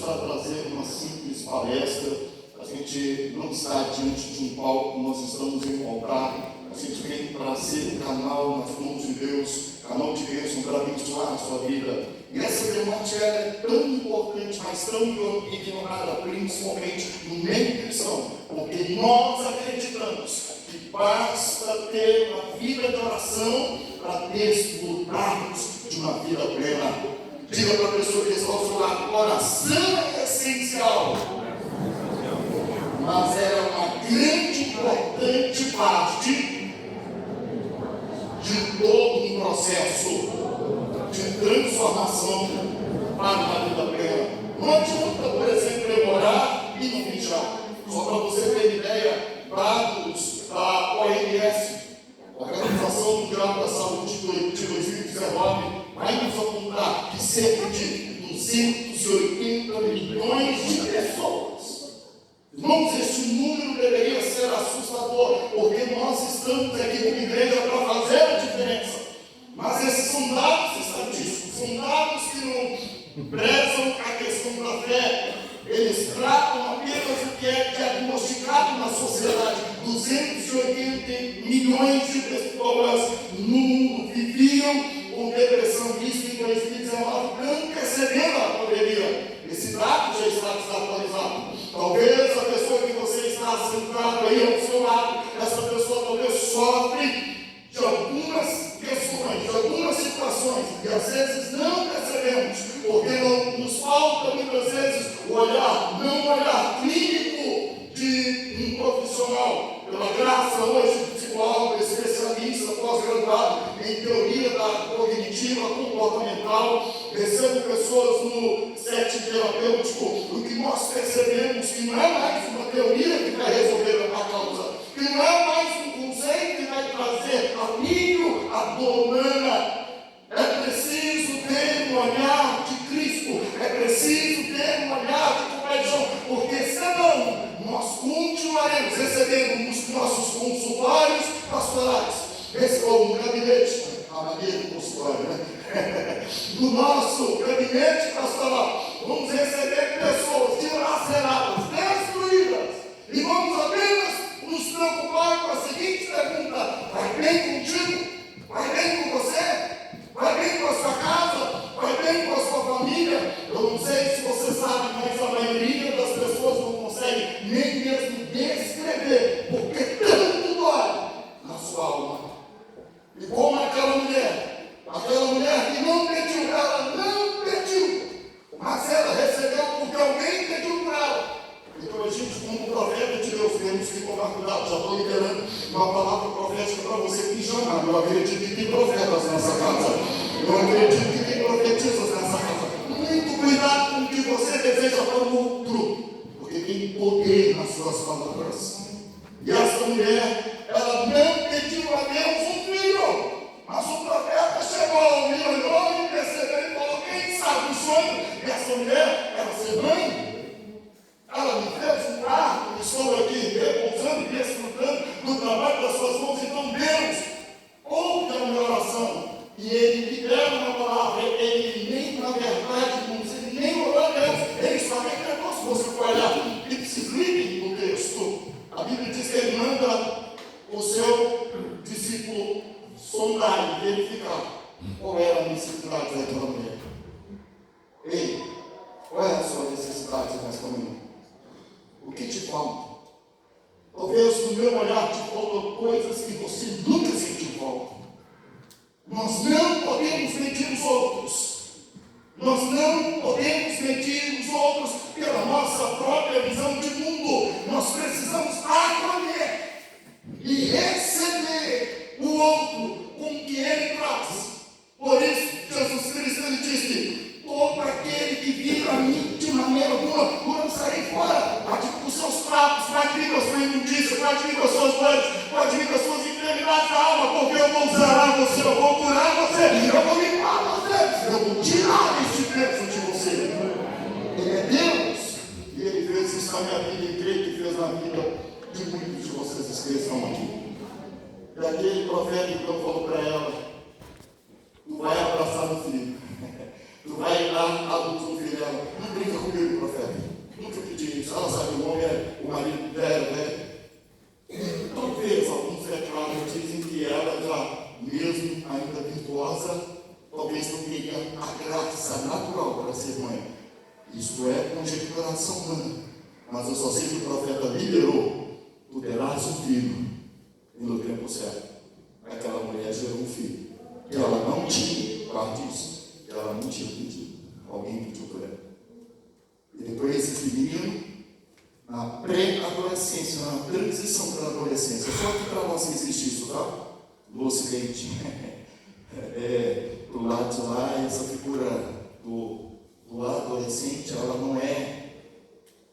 para trazer uma simples palestra. A gente não está diante de um palco, nós estamos em um altar. A gente vem para ser um canal nas mãos de Deus, canal de bênção para abençoar a sua vida. E essa temática é tão importante, mas tão ignorada, principalmente no meio cristão, porque nós acreditamos que basta ter uma vida de oração para desfrutarmos de uma vida plena. Diga para a pessoa que está ao seu lado: oração é essencial, mas é uma grande, importante parte de todo um processo de transformação para uma vida plena. Não adianta, por exemplo, eu orar e não vigiar. Só para você ter ideia, dados da OMS, Organização Mundial da Saúde de 2019, vai nos apontar que cerca de 280 milhões de pessoas. Irmãos, este número deveria ser assustador, porque nós estamos aqui como igreja para fazer a diferença. Mas esses são dados estatísticos, são dados que não prezam a questão da fé. Eles tratam apenas o que é diagnosticado na sociedade. 280 milhões de pessoas no mundo viviam com depressão. Isso em 2019, antecedendo a pandemia. Esse dado já está desatualizado. Talvez a pessoa que você está sentado aí ao seu lado, essa pessoa talvez sofre de algumas questões, de algumas situações, e às vezes não percebemos, porque não nos falta muitas vezes o olhar, não o olhar clínico de um profissional. Pela graça hoje do psicólogo, especialista, pós-graduado em teoria da cognitiva comportamental, recebo pessoas no set terapêutico. O que nós percebemos que não é mais uma teoria que vai resolver a causa, que não é mais um conceito que vai trazer alívio à dor humana. É preciso ter um olhar de Cristo, é preciso ter um olhar de compaixão, porque senão nós continuaremos recebendo nos nossos consultórios pastorais, esse é um gabinete, a maneira do consultório, né? No nosso gabinete pastoral, vamos receber pessoas dilaceradas, destruídas, e vamos apenas nos preocupar com a seguinte pergunta: vai bem contigo? Vai bem com você? Vai bem com a sua casa? Vai bem com a sua família? Eu não sei se você sabe, mas a maioria das pessoas não consegue nem mesmo descrever, porque tanto dói na sua alma. E como aquela mulher que não pediu, ela não pediu, mas ela recebeu porque alguém pediu para ela. Então a gente, como profeta de Deus, temos que tomar cuidado. Já estou liberando uma palavra profética para você que chama. Eu acredito que tem profetas nessa casa. Eu acredito que tem profetisas nessa casa. Muito cuidado com o que você deseja para o outro, porque tem poder nas suas palavras. E essa mulher, ela não pediu a Deus um filho, mas o profeta chegou, me olhou e percebeu e falou: quem sabe o sonho dessa mulher era ser mãe? Ela me fez um cargo, estou aqui repousando e desfrutando do trabalho das suas mãos. Então Deus ouve a minha oração e Ele libera uma palavra. Ele nem, na verdade, não sei, nem orou a Deus, Ele só decretou. Se você for olhar ipsis-literis no texto, a Bíblia diz que Ele manda o seu discípulo sondar e verificar qual era a necessidade daquela mulher. Ei, qual é a sua necessidade nesta manhã? O que te falta? Talvez no meu olhar te faltam coisas que você nunca sentiu falta. Nós não podemos medir os outros. Nós não podemos medir os outros pela nossa própria visão de mundo. Nós precisamos acolher e receber o outro com o que ele traz. Por isso, Jesus Cristo ele disse: todo aquele que vir a mim de maneira alguma, não sair fora. Pode vir com os seus pratos, pode vir com a sua imundícia, pode vir com as suas dores, pode vir com as suas enfermidades da alma, porque eu vou sarar você, eu vou curar você, eu vou limpar você, eu vou tirar este peso de você. Ele é Deus, e Ele fez isso na minha vida, e creio que fez na vida de muitos de vocês que estão aqui. E aquele profeta então falou para ela: tu vai abraçar o filho, tu vai dar a luz no filho dela. Não brinca comigo, profeta. Isso é conjecturação humana. Mas eu só sei que o profeta liberou: tu terás um filho, e no tempo certo. Aquela mulher gerou um filho, que ela não tinha, guarde isso, que ela não tinha pedido. Alguém pediu para ela. E depois esse menino, na pré-adolescência, na transição para a adolescência, só que para nós existe isso, tá? No Ocidente, do lado de lá, essa figura do adolescente, ela não é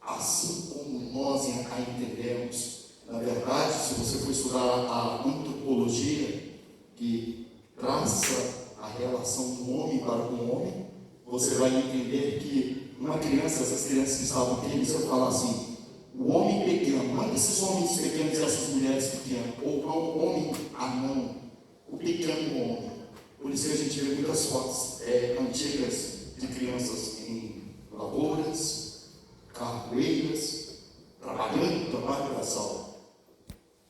assim como nós a entendemos. Na verdade, se você for estudar a antropologia, que traça a relação do homem para com o homem, você vai entender que uma criança, essas crianças que estavam aqui, eles iam falar assim: o homem pequeno, manda esses homens pequenos e essas mulheres pequenas, ou o homem anão, o pequeno homem. Por isso que a gente vê muitas fotos antigas de crianças em lavouras, carroeiras, trabalhando, trabalho braçal.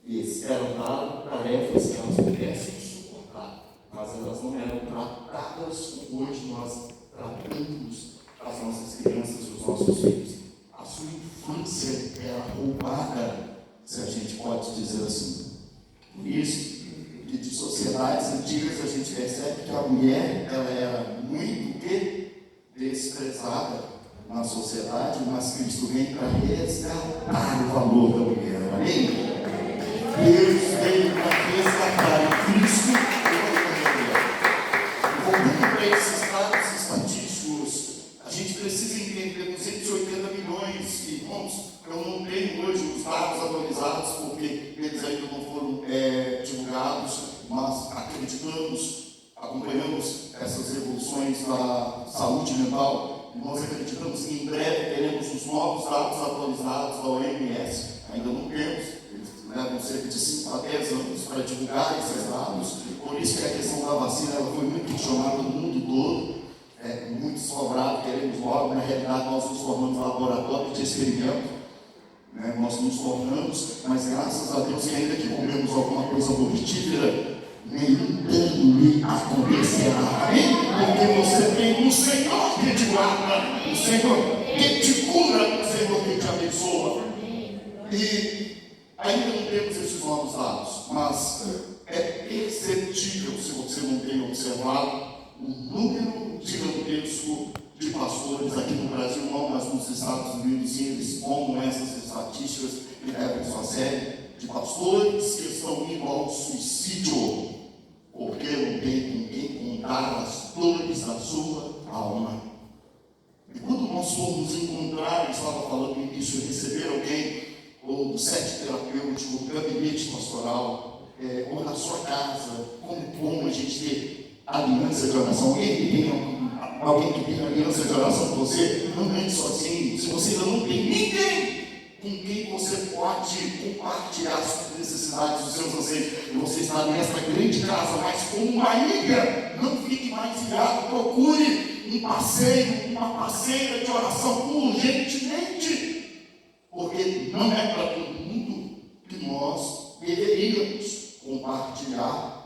E eles eram dadas tarefas que elas pudessem suportar, mas elas não eram tratadas como hoje nós tratamos as nossas crianças e os nossos filhos. A sua infância era roubada, se a gente pode dizer assim. Por isso, que de sociedades antigas a gente percebe que a mulher ela era muito desprezada na sociedade, mas Cristo vem para resgatar o valor da mulher. Amém? Deus veio para resgatar em Cristo o valor da mulher. Voltando para esses dados estatísticos, a gente precisa entender 280 milhões de irmãos. Eu não tenho hoje os dados atualizados, porque eles ainda não foram divulgados, mas acompanhamos essas evoluções da saúde mental, e nós acreditamos que em breve teremos os novos dados atualizados da OMS. Ainda não temos, eles levam cerca de 5 a 10 anos para divulgar esses dados, por isso que a questão da vacina ela foi muito questionada no mundo todo. Muito desfavorável, queremos logo, na realidade nós nos tornamos laboratório de experimento, nós nos tornamos, mas graças a Deus que ainda que comemos alguma coisa mortífera, nenhum dano lhe acontecerá, amém? Porque você tem o Senhor que te guarda, o Senhor que te cura, o Senhor que te abençoa. E ainda não temos esses novos dados, mas é perceptível, se você não tem observado, o número gigantesco de pastores aqui no Brasil, não, mas nos Estados Unidos, sim, eles tomam essas estatísticas e levam isso a sério, de pastores que estão indo ao suicídio, porque não tem com quem contar as dores da sua alma. E quando nós formos encontrar, eu estava falando no início, receber alguém, ou do set terapêutico, gabinete pastoral, ou na sua casa, como a gente ter aliança de oração. Alguém que tem aliança de oração com você, não ande sozinho. Se você ainda não tem ninguém com quem você pode compartilhar as necessidades dos seus anseios, e você está nesta grande casa, mas como uma ilha, não fique mais ilhado, procure um parceiro, uma parceira de oração urgentemente, porque não é para todo mundo que nós deveríamos compartilhar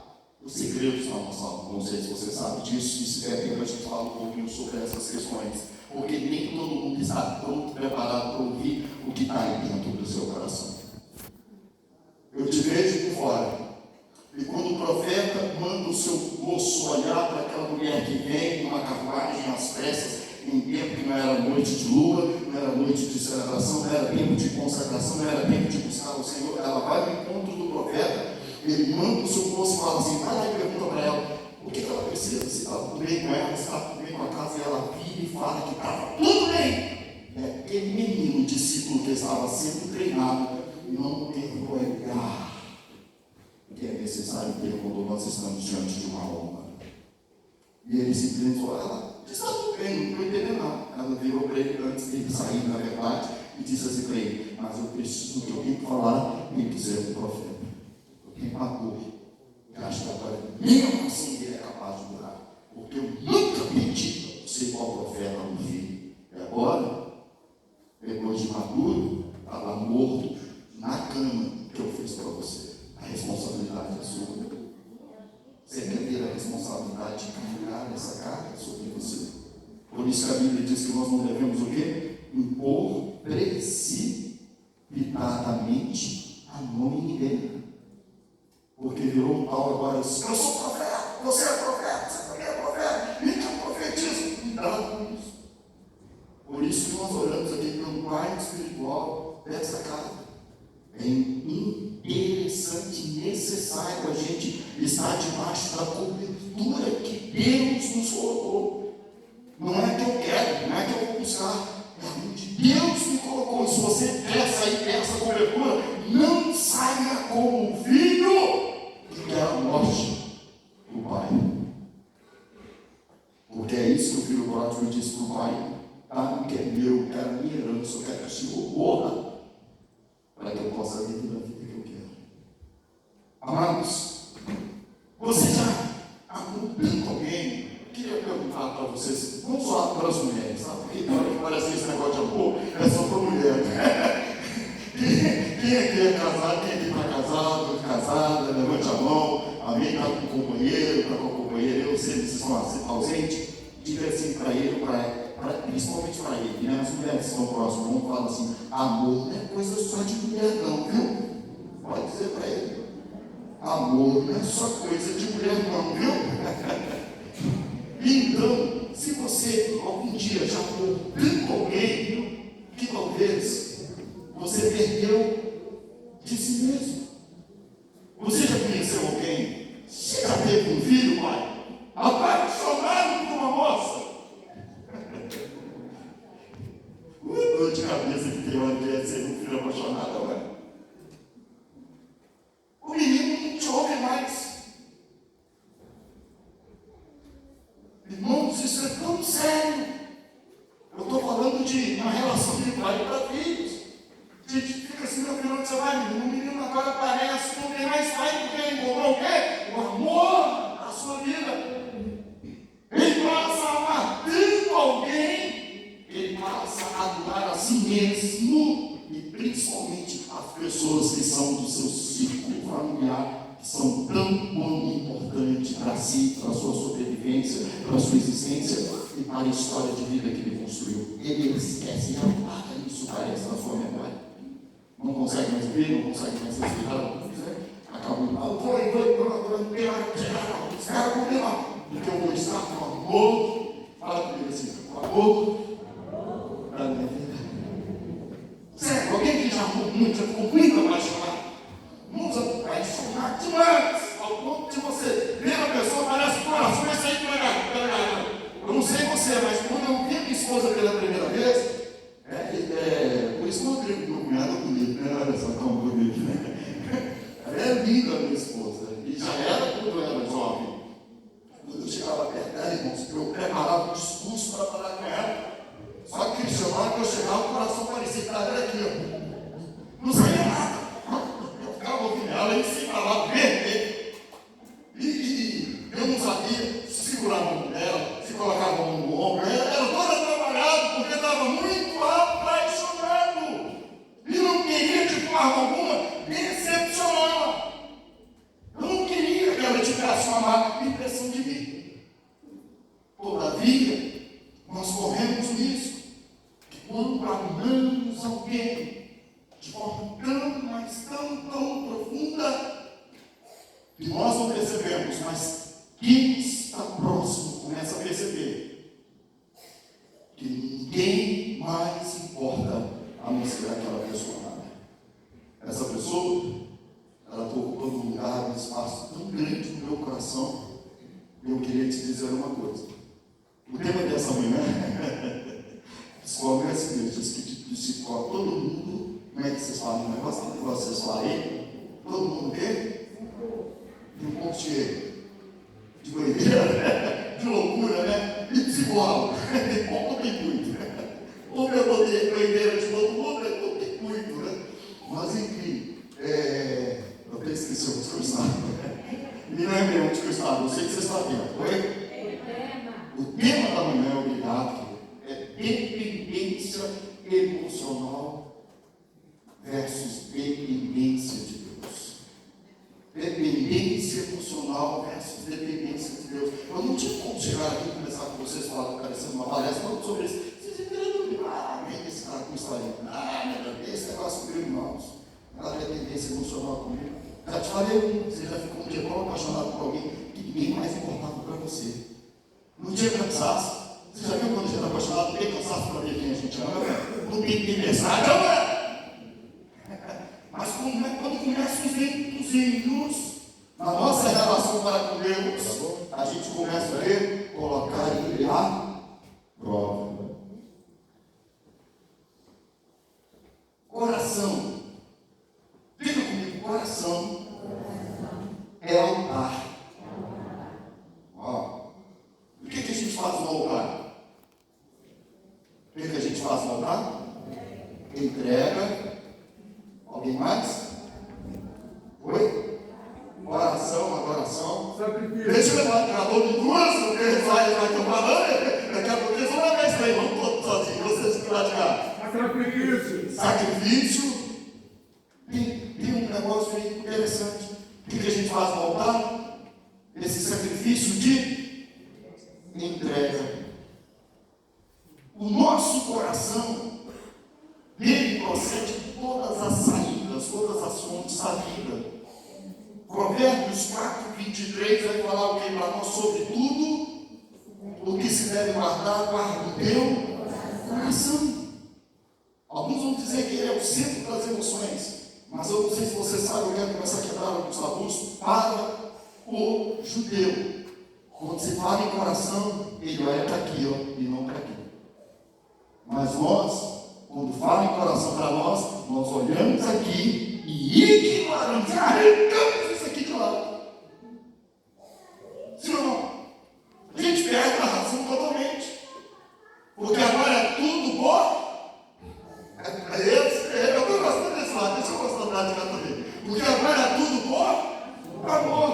os segredos da nossa alma. Não sei se você sabe disso, e se der tempo a gente fala um pouquinho sobre essas questões, porque nem todo mundo está pronto, preparado para ouvir o que está aí dentro do seu coração. Eu te vejo por fora, e quando o profeta manda o seu moço olhar para aquela mulher que vem numa carruagem às pressas, em tempo que não era noite de lua, não era noite de celebração, não era tempo de consagração, não era tempo de buscar o Senhor, ela vai ao encontro do profeta. Ele manda o seu moço e fala assim: vai lá e pergunta para ela o que ela precisa, se está tudo bem com ela, se está tudo bem com a casa, e ela vira e fala que estava tudo bem. Aquele menino discípulo que estava sendo treinado não tem olhar que é necessário ter quando nós estamos diante de uma honra. E ele simplesmente falou: ela está tudo bem, não estou entendendo nada. Ela virou para ele antes dele sair, na verdade, e disse assim para ele: mas eu preciso de alguém para falar e dizer o profeta. Quem matou, eu acho que agora mesmo assim ele é capaz de durar, porque eu nunca pedi, não sei qual profeta não vi, e agora, depois de maduro, estava morto na cama que eu fiz para você. A responsabilidade é sua. Você quer ter a responsabilidade de carregar essa carga sobre você? Por isso que a Bíblia diz que nós não devemos o quê? Impor precipitadamente a nome de ninguém. Porque virou um tal agora, eu sou profeta, você é profeta, você também é profeta, e eu profetizo. Cuidado com isso. Por isso que nós oramos aqui pelo pai espiritual dessa casa. É interessante e necessário a gente estar debaixo da cobertura que Deus nos colocou. Não é que eu quero, não é que eu vou buscar, é onde Deus me colocou. Se você quer sair dessa cobertura, não saia como filho que quer a morte do pai. Porque é isso que o filho pródigo disse para o pai: não quer meu, quero a minha herança, eu quero que o Senhor morra, para que eu possa viver a vida que eu quero. Amados, você já amou tanto alguém? Eu queria perguntar para vocês, não só para as mulheres, sabe? Porque parece que esse negócio de amor é só para mulher. Quem aqui é casado, quem aqui está casado, casada, levante a mão. Amém? Está com o companheiro, está com a companheira, eu sei que vocês estão ausentes. Diga assim para ele, principalmente para ele, né? As mulheres que estão próximas, vamos falar assim: amor não é coisa só de mulher, não, viu? Pode dizer para ele: amor não é só coisa de mulher, não, viu? Então, se você algum dia já amou tanto alguém, que talvez você perdeu de si mesmo. Você já conheceu alguém? Você já teve um filho, pai? Apaixonado por uma moça? Dor de cabeça que tem hora de ser um filho apaixonado, ué. O menino não te ouve mais. Irmãos, isso é tão sério. Eu estou falando de uma relação de pai para filhos. A gente fica assim, meu filho, onde você vai, menino? O menino agora aparece, não tem mais pai, porque ele encontrou o quê? O amor da sua vida. Ele passa a amar tanto alguém, ele passa a adorar a si mesmo, e principalmente as pessoas que são do seu círculo familiar, que são tão importantes para si, para a sua sobrevivência, para a sua existência e para a história de vida que ele construiu. Ele esquece e apaga isso, parece, na sua memória. Não consegue mais ver, não consegue mais respeitar, não quiser. Acabou. Os caras vão ver lá. Porque eu vou estar com amor. Fala comigo assim: com amor da minha vida. Sério, alguém que já amou muito, já ficou muito apaixonado. Muito apaixonado demais. Ao ponto de você ver a pessoa, parece que o coração vai sair pela garganta. Eu não sei você, mas quando eu vi a minha esposa pela primeira vez, por isso que eu digo que meu cunhado é bonito, né? Olha só como bonito, né? Ela é linda, a minha esposa. E já era quando eu era jovem. Quando eu chegava perto dela, irmãos, eu preparava um discurso para falar com ela. Só que Cristiano, que eu chegava, o coração parecia que estava aqui, ó. Não saía nada. Eu ficava ouvindo ela em cima lá, vermelho. E eu não sabia se segurava a mão dela, se colocava a mão no ombro. Era toda trabalhada, porque estava muito apaixonado. E não queria, de forma alguma, decepcioná-la. Eu não queria que ela tivesse uma má impressão de mim. Todavia, nós corremos o risco que quando amamos alguém de forma tão, mas tão profunda, que nós não percebemos, mas quem está próximo começa a perceber que ninguém mais importa a não ser aquela pessoa amada. Essa pessoa, ela está ocupando um lugar, um espaço tão grande no meu coração. E eu queria te dizer uma coisa. O tema dessa manhã, psicólogo é assim mesmo, diz que psicólogo, todo mundo, como é que vocês falam? O negócio que vocês falam aí, todo mundo o quê? De um ponto de doideira, né? De loucura, né? E psicólogo, pouco tem muito. Ou eu botei doideira de todo mundo, eu tem muito, né? Mas enfim, eu até esqueci o que eu estava. Me lembrei onde eu estava, eu sei que vocês sabiam, foi? O tema da manhã, obrigado, é dependência emocional versus dependência de Deus. Dependência emocional versus dependência de Deus. Eu não tinha como chegar aqui e começar com vocês, falar, parecendo uma palestra, falando sobre isso. Vocês entenderam? Vem esse cara com isso aí. Esse negócio comigo, irmãos. Ela tem tendência emocional comigo. Já te falei, você já ficou um dia tão apaixonado por alguém que ninguém mais importava para você. Não tinha cansaço. Você já viu quando a gente está apaixonado, não tem cansaço para ver quem a gente ama? Não tem tempestade, mas quando começam os ventozinhos na nossa relação para com Deus, a gente começa a colocar ele à prova. Coração. Diga comigo, coração é altar. Ó, o que a gente faz no altar? O que a gente faz no altar? Entrega. Alguém mais? Oi? Oração, adoração. Deixa eu levar todo de duas, porque ele vai estar falando. Daqui a pouco eles vão levar isso aí. Vamos todos sozinhos, vocês que praticar. Sacrifício. Tem um negócio aí interessante. O que a gente faz no altar? Esse sacrifício de entrega. O nosso coração, dele procede todas as saídas, todas as fontes da vida. Provérbios 4:23 vai falar o que para nós? Sobre tudo o que se deve guardar, guarda o teu coração. Alguns vão dizer que ele é o centro das emoções, mas eu não sei se você sabe, eu quero começar a quebrar alguns tabus para o judeu. Quando se fala em coração, ele olha para aqui, ó, e não para aqui. Mas nós, quando fala em coração para nós olhamos aqui e ignoramos, arrancamos isso aqui de lado. Sim ou não? A gente perde a razão totalmente. Porque agora é tudo bom. Eu estou gostando desse lado, deixa eu gostar do lado de cá também. Porque agora é tudo bom. Amor,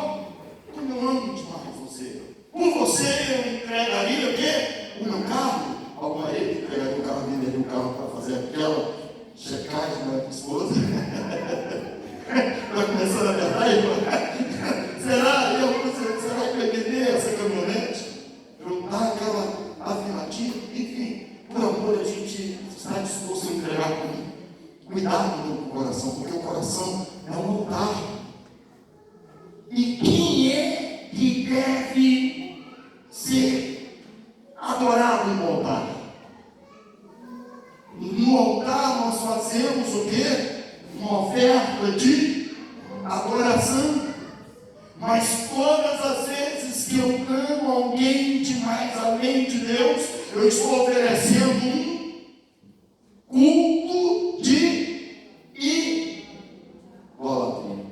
como eu amo demais você. Por você eu entregaria o quê? O meu carro. Alguma vez entregaria o carro dele ali, o carro para fazer aquela checagem da minha esposa. Está começando a verdade, irmão? Será que eu vender essa caminhonete? Juntar aquela afirmativa? Enfim, por amor, a gente está disposto a entregar cuidado com o coração, porque o coração é um altar. E quem é que deve ser adorado no altar? No altar nós fazemos o quê? Uma oferta de adoração. Mas todas as vezes que eu amo alguém demais além de Deus, eu estou oferecendo um culto de idolatria.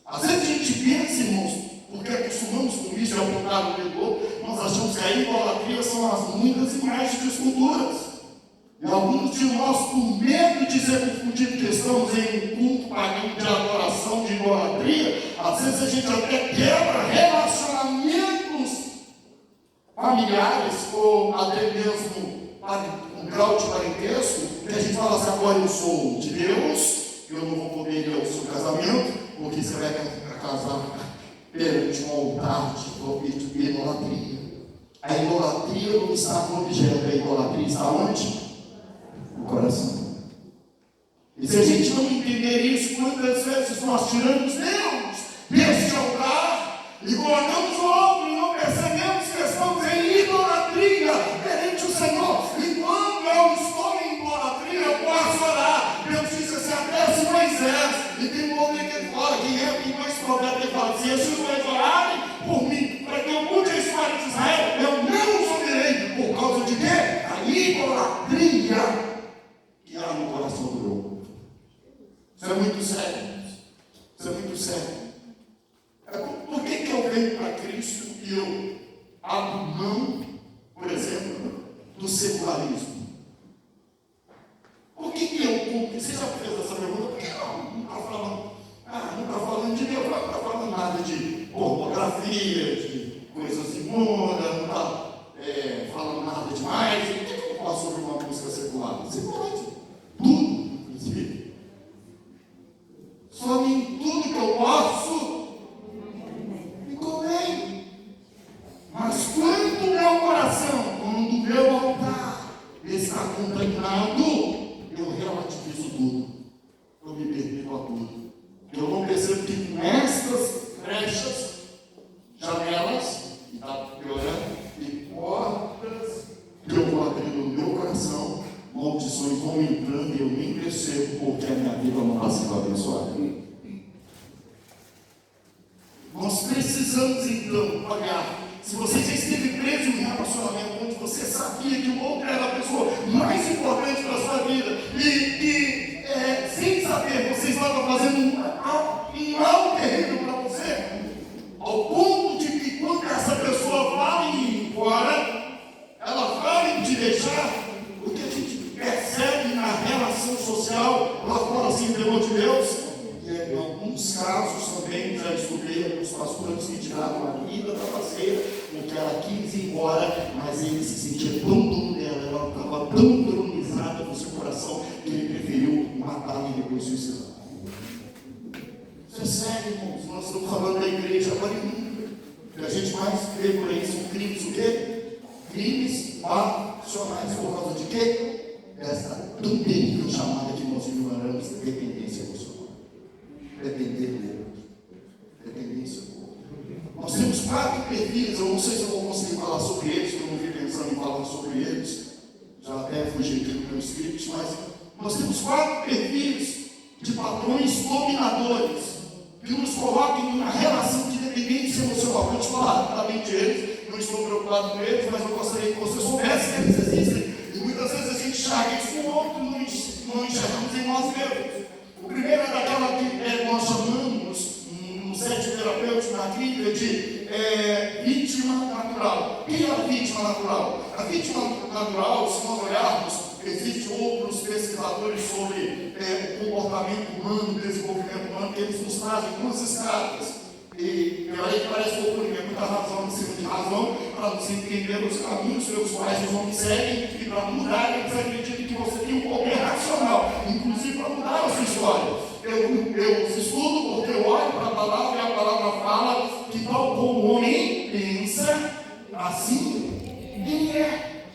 Às vezes a gente pensa, irmãos, porque acostumamos com isso, é apontar o dedo do outro, nós achamos que a idolatria são as muitas imagens de esculturas. E alguns de nós, por medo de ser confundido que estamos em um culto pagão de adoração, de idolatria, às vezes a gente até quebra relacionamentos familiares, ou até mesmo um grau de parentesco, que a gente fala assim, agora eu sou de Deus, eu não vou poder ir ao seu casamento, porque você vai casar perante um altar de idolatria. A idolatria não está no objeto, a idolatria está onde? No coração. E se a gente não entender isso, quantas vezes nós tiramos Deus deste altar e colocamos o outro e não percebemos que estamos em idolatria perante o Senhor. E quando eu estou em idolatria, eu posso orar. Deus disse assim, até se Moisés, e tem um homem aqui fora que entra em mais problema, ele fala assim, se vocês orarem por mim, para que eu mude a história de Israel, eu não os ouvirei. Por causa de quê? A idolatria que há no coração do meu. Isso é muito sério. Isso é muito sério. Por que eu venho para Cristo e eu abro mão, por exemplo, do secularismo? Por que eu... Você já fez essa pergunta? Por que não está falando? Não está falando de Deus, não está falando nada de pornografia, de coisas imundas, não está falando nada demais. Por que eu não posso ouvir uma música secular? Você pode. Tudo, inclusive. Só nem tudo que eu posso vão entrando e eu nem percebo porque a minha vida não está sendo abençoada. Nós precisamos então olhar. Se você já esteve preso em um relacionamento onde você sabia que o outro era a pessoa mais importante da sua vida e sem saber, você estava fazendo um mal terrível para você, ao ponto de que quando essa pessoa vai embora, ela vai te deixar, o que a gente percebe na relação social lá fora, assim, pelo amor de Deus. Em alguns casos também já estudei alguns pastores que tiraram a vida da parceira, porque ela quis ir embora, mas ele se sentia tão dono dela, ela estava tão ironizada no seu coração, que ele preferiu matar e depois suicidar. Isso é sério, irmãos. Nós estamos falando da igreja agora e que a gente mais vê por aí são crimes, o quê? Crimes passionais, por causa de quê? Essa tão terrível chamada que nós ignoramos, dependência emocional. Depender dele. Dependência do outro. Nós temos 4 perfis, eu não sei se eu vou conseguir falar sobre eles, porque eu não vi pensando em falar sobre eles, já até fugi aqui do meu script, mas nós temos 4 perfis de padrões dominadores que nos colocam em uma relação de dependência emocional. Vou te falar rapidamente eles, não estou preocupado com eles, mas eu gostaria que você soubesse que eles existem. E muitas vezes a gente enxerga isso com o outro e não enxergamos em nós mesmos. O primeiro é daquela que nós chamamos, no set terapêutico, na clínica, de vítima natural. Quem é a vítima natural? A vítima natural, se nós olharmos, existem outros pesquisadores sobre o comportamento humano, o desenvolvimento humano, que eles nos trazem 2 escadas. E aí parece loucura, é muita razão em cima de razão, para nos entender os caminhos pelos quais os homens seguem, e para mudar, eles acreditam que você tem um poder racional, inclusive para mudar a sua história. Eu estudo porque eu olho para a palavra e a palavra fala que tal como o homem pensa, assim ele é.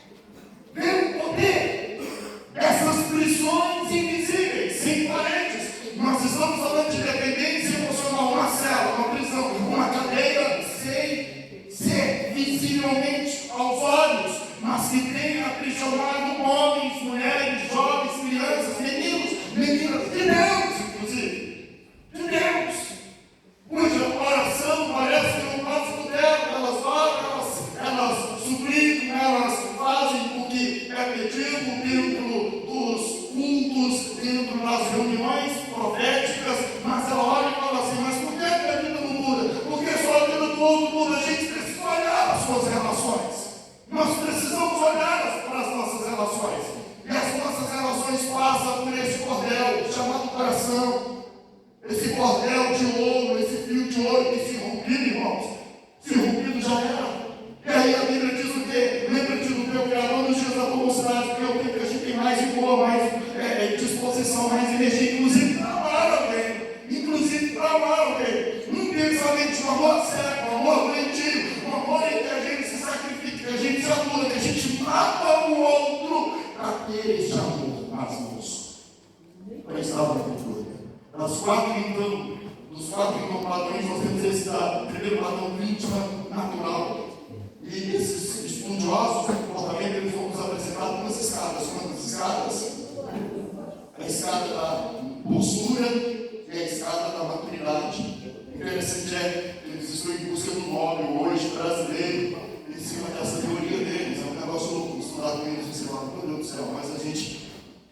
Vê o poder dessas prisões invisíveis, sem parentes. Nós estamos falando de dependência emocional, uma cela, uma prisão, uma cadeia sem ser visivelmente aos olhos, mas que tem aprisionado homens, mulheres, jovens, crianças, meninos, meninas de Deus, inclusive, de Deus, cuja oração parece que não passa do teto, elas oram, elas suplicam, elas fazem o que é pedido dentro dos cultos, dentro das reuniões proféticas, mas ela olha e fala assim, mas por que a minha vida não muda? Porque só a vida do outro muda. A gente precisa olhar as suas relações. Nós precisamos olhar para as nossas relações. E as nossas relações passam por esse cordel chamado coração. Esse cordel de ouro, esse fio de ouro que se rompido, irmãos. Se rompido já era. E aí a Bíblia diz o quê? Lembra-te do teu Criador nos dias da tua mocidade, porque é o tempo que a gente tem mais de boa, mais disposição, mais energia, inclusive para amar alguém. Inclusive para amar alguém. Um pensamento de um amor sério, um amor doentio, um amor em que a gente se sacrifica, que a gente se atura, que a gente mata o outro para ter esse amor nas mãos. Para estar na cultura. Das 4, então, dos 4 padrões, nós temos esse primeiro padrão, vítima natural. E esses estudiosos do comportamento, eles vão nos apresentar 2 escadas. Quantas escadas? A escada da postura e a escada da maturidade. Interessante eles estão em busca do nome hoje brasileiro, em cima dessa teoria deles. É um negócio louco, estudar com eles, você fala, meu Deus do céu, mas a gente,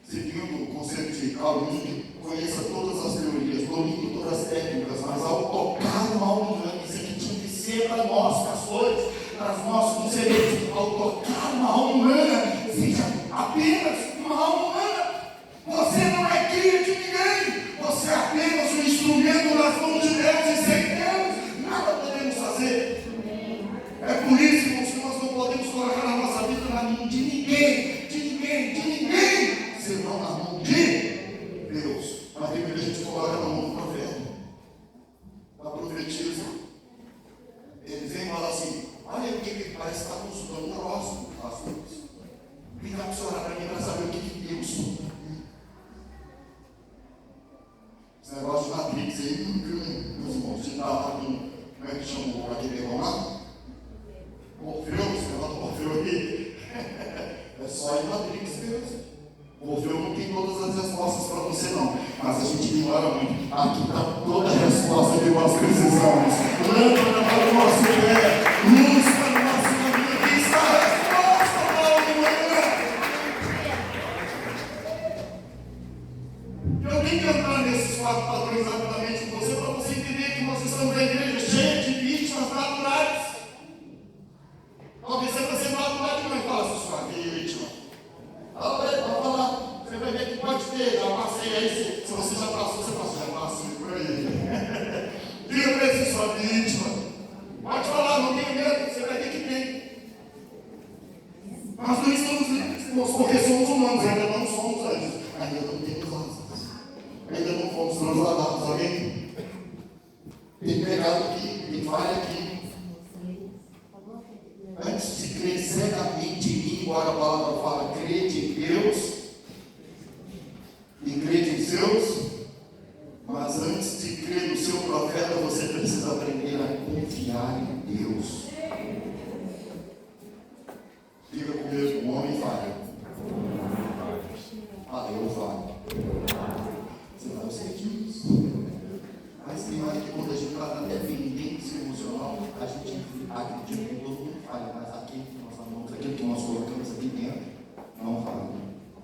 seguindo o conceito de Carl Jung, conheça todas as teorias, domine todas as técnicas, mas ao tocar uma alma humana, isso aqui tinha que ser para nós, pastores, para os nossos conselheiros, ao tocar uma alma humana, seja apenas uma alma humana. Você não é cria de ninguém, você é apenas um instrumento nas mãos de Deus, e sem Deus nada podemos fazer. É por isso, irmãos, que nós não podemos colocar a nossa vida na mão de ninguém, senão na mão de Deus. Na Bíblia a gente coloca na mão do profeta, da profetisa. Eles vêm e falam assim, olha o que parece que está consultando o horóscopo, as coisas. Vem cá para você orar para mim para saber o que Deus. Esse negócio de Matrix aí, meus irmãos, você está lá com, como é que chama aquele romano? Orfeu, esse negócio do Orfeu aqui. É só em Matrix mesmo. Orfeu não tem todas as respostas para você não, mas a gente ignora muito. Aqui está toda a resposta que nós precisamos. Lâmpada para o nosso pé, luz para o nosso caminho. Aqui está a resposta para a manhã. Eu tenho que entrar nesses 4 padrões rapidamente com você, para você entender que nós estamos na igreja cheia de vítimas naturais. Talvez você vai ser natural que não fala sua vítima. Vamos falar, você vai ver que pode ter, já passei aí, se você já passou, já passou por aí. Diga para esse sua vítima. Pode falar, não tem medo, você vai ver que tem. Mas não estamos livres, porque somos humanos, ainda não somos anjos, ainda não temos asas, ainda não fomos transladados. Alguém tem pecado aqui, tem falha aqui. Antes de crer cegamente em mim, embora a palavra fala, crede em Deus e crede em seus, mas antes de crer no seu profeta, você precisa aprender a confiar em Deus. Diga comigo, o homem falha. Eu falho. Você vai sentir isso. Mas tem hora que quando a gente está na dependência emocional, a gente acredita que todo mundo falha, mas aqui que nós amamos, aquilo que nós colocamos aqui dentro, não falha.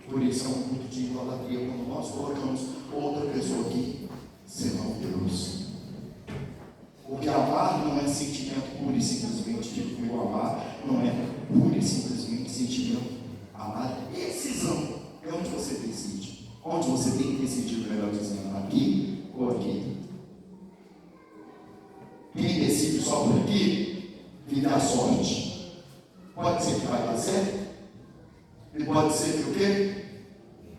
Por isso é um culto de idolatria quando nós colocamos outra pessoa aqui, senão Deus. Porque amar não é sentimento puro e simplesmente, tipo, meu amar não é puro e simplesmente sentimento. Amar é decisão. É onde você decide. Onde você tem que decidir, melhor dizendo, aqui ou aqui. Quem decide só por aqui, vive a sorte. Pode ser que vai dar certo, e pode ser que o quê?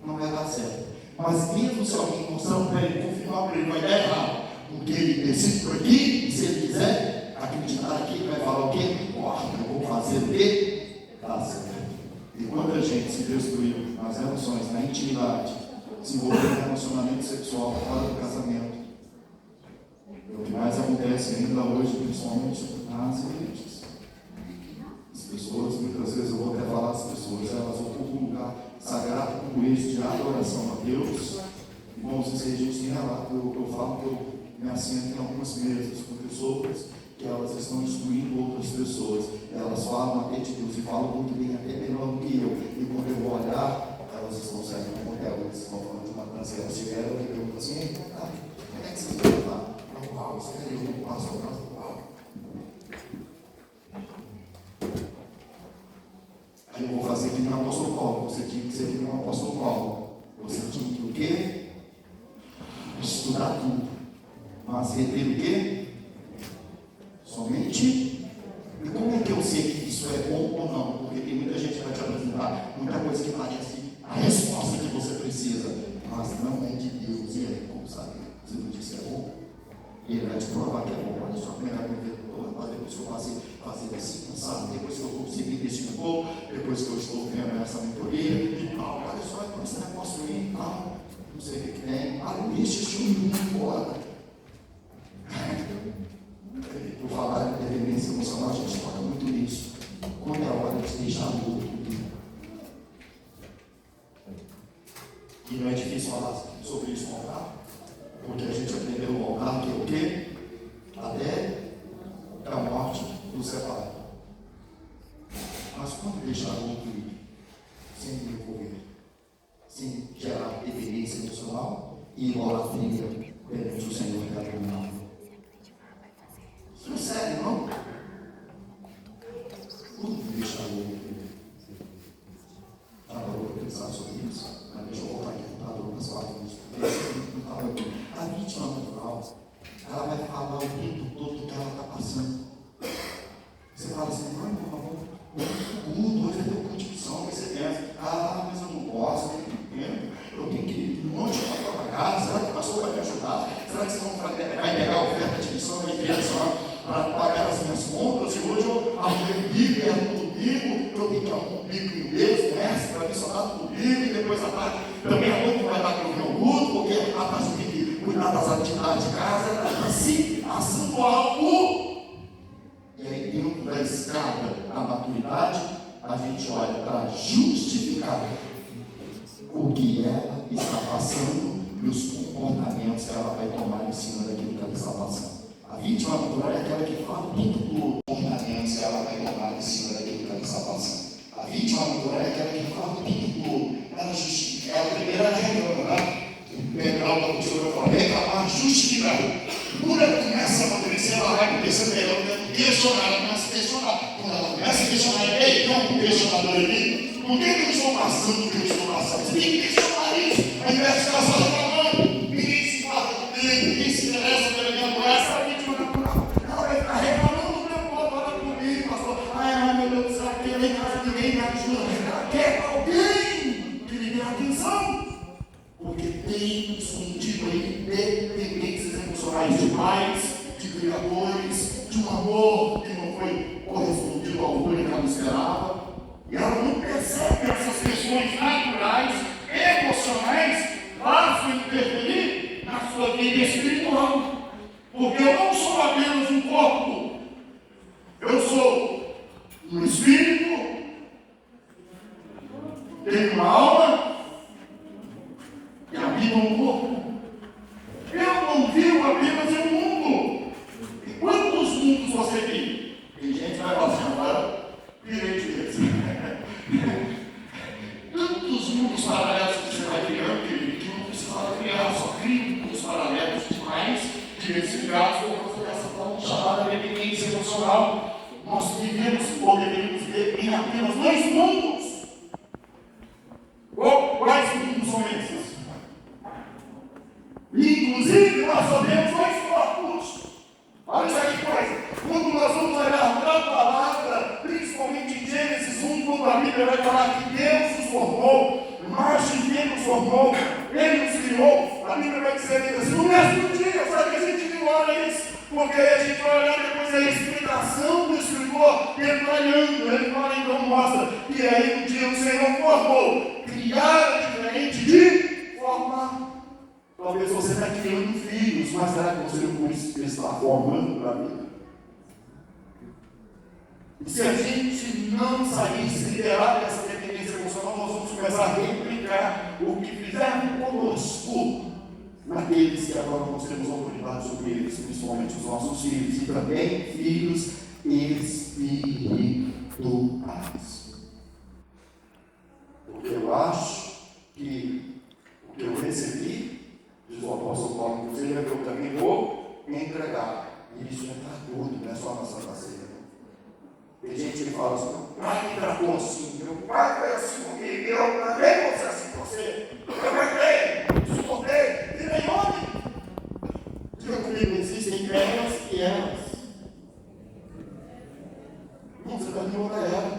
Não vai dar certo. Mas mesmo se alguém mostrando para ele, confirmar para ele, vai dar errado. Porque ele decide por aqui, e se ele quiser acreditar aqui, ele vai falar o quê? Eu vou fazer o quê? Dá certo. E quando a gente se destruiu nas relações, na intimidade, se envolveu em relacionamento sexual fora do casamento, o que mais acontece ainda hoje, principalmente nas igrejas. As pessoas, muitas vezes eu vou até falar, as pessoas, elas ocupam um lugar sagrado como esse de adoração a Deus. Irmãos, isso aí a gente tem relato, eu falo que eu me assento em algumas mesas com pessoas que elas estão destruindo outras pessoas. Elas falam até de Deus e falam muito bem, até melhor do que eu. E quando eu vou olhar, elas estão saindo do motel, elas estão falando de uma dança, elas tiveram e perguntam assim, como é que vocês vão lá? Uau, você quer ir no passo ao caso? Uau. Aí eu vou fazer aqui no apóstolo Paulo. Você tinha que ser aqui no apóstolo Paulo. Você tinha que o quê? Estudar tudo. Mas reter o quê? Somente. E como é que eu sei que isso é bom ou não? Porque tem muita gente que vai te apresentar muita coisa que parece a resposta que você precisa, mas não é de Deus. E aí, como sabe? Você não disse que é bom? E ele vai te provar que é bom. Olha só, primeira vez, depois que eu fazer assim, sabe? Depois que eu consegui desse pouco, depois que eu estou vendo essa mentoria, e tal, olha só, esse negócio aí, tal, não sei o que tem. Deixa esse menino embora. Por falar em dependência emocional, a gente toca muito nisso. Quando é a hora de deixar o outro ir. E não é difícil falar sobre isso no altar, porque a gente aprendeu no altar que é o quê? Até a morte nos separa. Mas quando deixar o outro ir, sem me envolver, sem gerar dependência emocional e idolatria perante o Senhor que é dominado. Isso não é sério, não? Quando deixar o outro ir? Já parou para pensar sobre isso? Mas deixa eu voltar aqui para algumas palavras. A vítima natural, ela vai falar o tempo todo que ela está passando. Você fala assim, não, por favor, hoje vai ter um culto de missão, aí você pensa, mas eu não posso, eu não entendo, eu tenho que ir um monte de coisa para pagar, será que o pastor vai me ajudar? Será que vocês vão pegar a oferta de missão da igreja para pagar as minhas contas? E hoje eu arrumei um bico, erro no bico, eu tenho que arrumar um bico em mês, comércio, para missionar no bico, e depois à tarde também a noite vai dar para o meu culto, porque à tarde eu tenho que cuidar das atividades de casa, assim, assunto algo. E aí, dentro da escada da maturidade, a gente olha para justificar o que passando e os comportamentos que ela vai tomar em cima daquilo que ela está passando. A vítima natural é aquela que fala o tempo todo os comportamentos que ela vai tomar em cima daquilo que ela está passando. A vítima natural é aquela que fala o tempo todo. Ela justifica. Ela primeiro reclama, né? Pegar uma postura e falar, reclamar, justificar. Quando ela começa a amadurecer, ela vai começando ela questionar, ela começa a questionar. Quando ela começa a questionar, ei, tem um questionador aqui. Por que eu estou passando o que eu estou passando? Você tem que questionar isso. Ao invés de ficar só reclamando, ninguém se fala comigo, ninguém se interessa pela minha doença, a vítima natural. Ela está reclamando o tempo todo, fala comigo, pastor. Ai, meu Deus do céu, aqui em casa ninguém me ajuda. Ela quer alguém que lhe dê atenção. Porque tem escondido aí dependências emocionais de pais, de criadores, de um amor que não foi correspondido à altura que ela esperava. E ela não percebe essas questões naturais, emocionais, fazem interferir na sua vida espiritual. Porque eu não sou apenas um corpo, eu sou um espírito, tenho uma alma e habita um corpo. Eu não vivo apenas em um mundo. E quantos mundos você vive? Tem gente que vai falar assim, agora direito mesmo. Tantos mundos paralelos que você vai criando, que não precisa criar, só cria mundos paralelos demais, diversificados por causa dessa forma chamada dependência emocional. Nós vivemos ou deveríamos viver em apenas dois mundos. Quais mundos são esses? Inclusive, nós só temos dois corpos. Olha isso aqui, coisa. Quando nós vamos olhar para a palavra, principalmente em Gênesis 1, quando a Bíblia vai falar que Deus nos formou, macho e fêmea nos formou, Ele nos criou, a Bíblia vai dizer assim, no mesmo dia, só que a gente não olha isso, porque a gente vai olhar depois a explicação do escritor, detalhando, ele fala, então mostra, que aí um dia o Senhor formou, criar diferente de formar. Talvez você está criando filhos, mas será que você não está formando para a vida? E se a gente não sair, se liberar dessa dependência emocional, nós vamos começar a replicar o que fizeram conosco naqueles que agora nós temos autoridade sobre eles, principalmente os nossos filhos, e também filhos espirituais. Porque eu acho que o que eu recebi, diz o apóstolo Paulo, inclusive, é que eu também vou entregar. E isso é para tudo, não é só na Santa Ceia. Tem gente que fala assim, meu pai me tratou assim, meu pai foi assim comigo, eu também vou ser assim com você. Eu aguentei, suportei, virei homem. Diga comigo, existem elas e elas. Não, você está em outra era.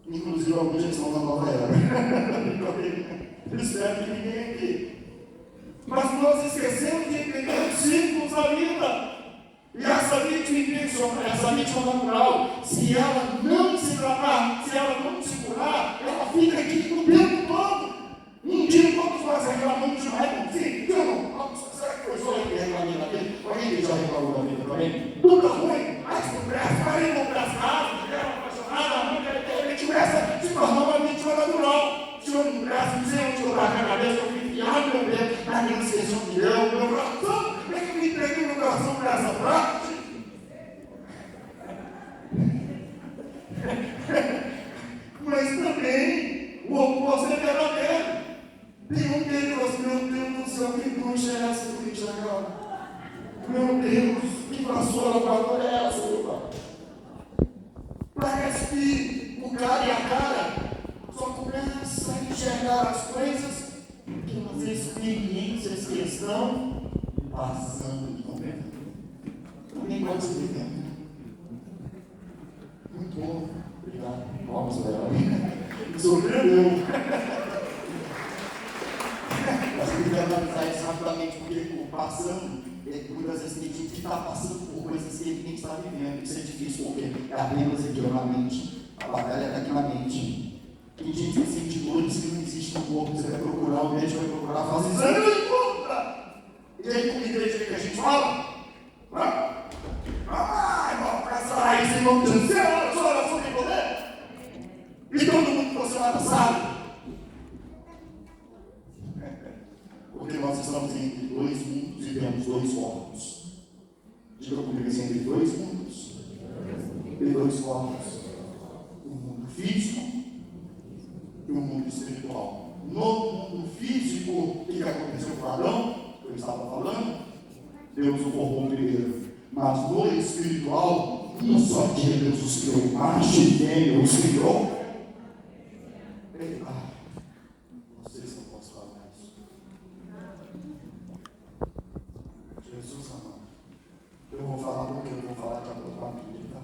Inclusive, alguns já estão na nova era. Eu espero que ninguém aqui. Mas nós esquecemos de entender os ciclos da vida. E essa vítima intencional, essa vítima natural, se ela não se tratar, se ela não se curar, ela fica aqui o tempo todo. Um dia todos nós reclamamos demais. Sim, eu não. Será que foi só eu que reclamei da vida? Alguém já reclamou da vida também? Tudo ruim, mas não presta, aí não presta nada, não quero apaixonada, a mãe quer que começa a se tornar uma vítima natural. Se eu não presta, não sei onde eu taco a cabeça, eu fico enfiado, meu Deus, na minha esqueção de Deus, meu coração, é que me entreguei no coração para essa prática. Mas também o oposto é verdadeiro. Tem um que ele falou assim, meu Deus do céu, que bruxa é essa que eu enxergava? Meu Deus, que vassoura voadora é essa, meu pai? Parece que o cara e a cara só começa a enxergar as coisas que as experiências que estão passando de momento. Ninguém pode se defender. Muito bom, obrigado. Vamos ver. Me surpreendeu. Mas eu queria analisar isso rapidamente, porque o passando, muitas vezes tem gente que está passando por coisas que ele nem está vivendo. Isso é difícil, porque é apenas aqui na mente. A batalha é aqui na mente. Tem gente que sente dores que não existe no corpo. Você vai procurar, o médico vai procurar, faz exame e não encontra. E aí, como igreja que a gente fala? Irmão, para essa raiz, em nome de Jesus, a sua oração tem poder? E todo mundo que você ora sabe? estamos entre dois mundos e temos dois corpos. Diga comigo assim, entre dois mundos e dois corpos. O mundo físico e o mundo espiritual. No mundo físico, o que aconteceu com Adão? Eu estava falando, Deus o formou primeiro. Mas no espiritual, não só que Deus os criou, macho e fêmea os criou. Não sei se eu posso falar isso. Jesus amado. Eu vou falar porque eu vou falar de acordo com a Bíblia, tá?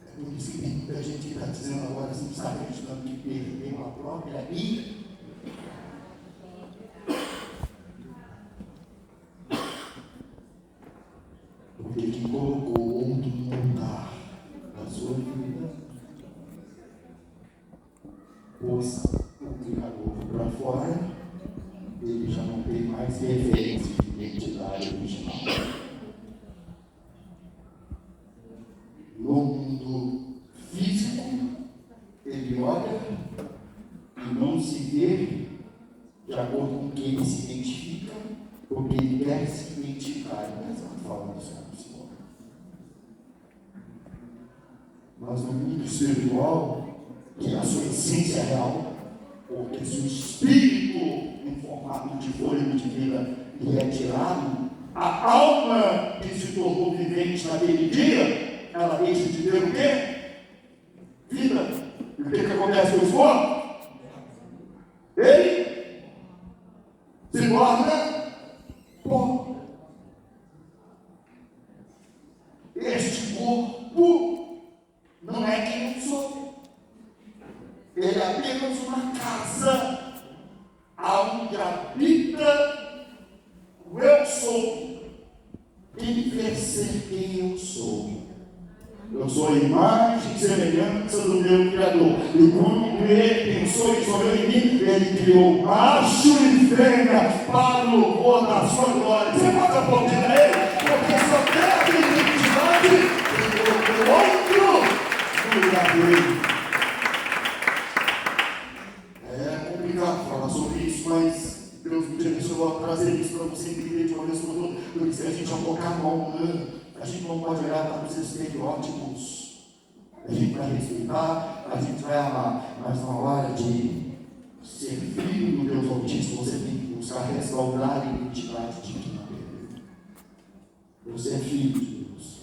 É por isso que tem muita gente que está dizendo agora, assim, está acreditando que perdeu a própria vida. Porque quem colocou outro no lugar da sua vida, pôs o Criador para fora, ele já não tem mais referência de identidade original. No mundo físico, ele olha e não se vê de acordo com quem ele se identifica, porque ele quer se identificar. Mas eu não falo isso, Senhor. Mas no mundo espiritual, que é a sua essência real, porque se o espírito em formato de fôlego de vida lhe é tirado, a alma que se tornou vivente naquele dia, ela deixa de ter o quê? Vida. E o que acontece com os mortos? Ele se torna pó. Este corpo não é quem eu sou. Ele é apenas uma casa onde habita o eu sou. Ele quer ser quem eu sou. Eu sou a imagem e semelhança do meu Criador. E quando ele pensou em sobre mim, ele criou macho e fêmea para o louvor da sua glória. Você pode aplaudir a ele? Porque só tem a identidade do outro no lugar dele. É complicado falar sobre isso, mas Deus me direcionou a trazer isso para você entender de uma vez por todas. Por isso que a gente vai colocar a mão humana. A gente não pode olhar para os estereótipos. A gente vai respeitar, a gente vai amar. Mas na hora de ser filho do Deus Altíssimo, você tem que buscar restaurar a identidade divina dele. Você é filho de Deus.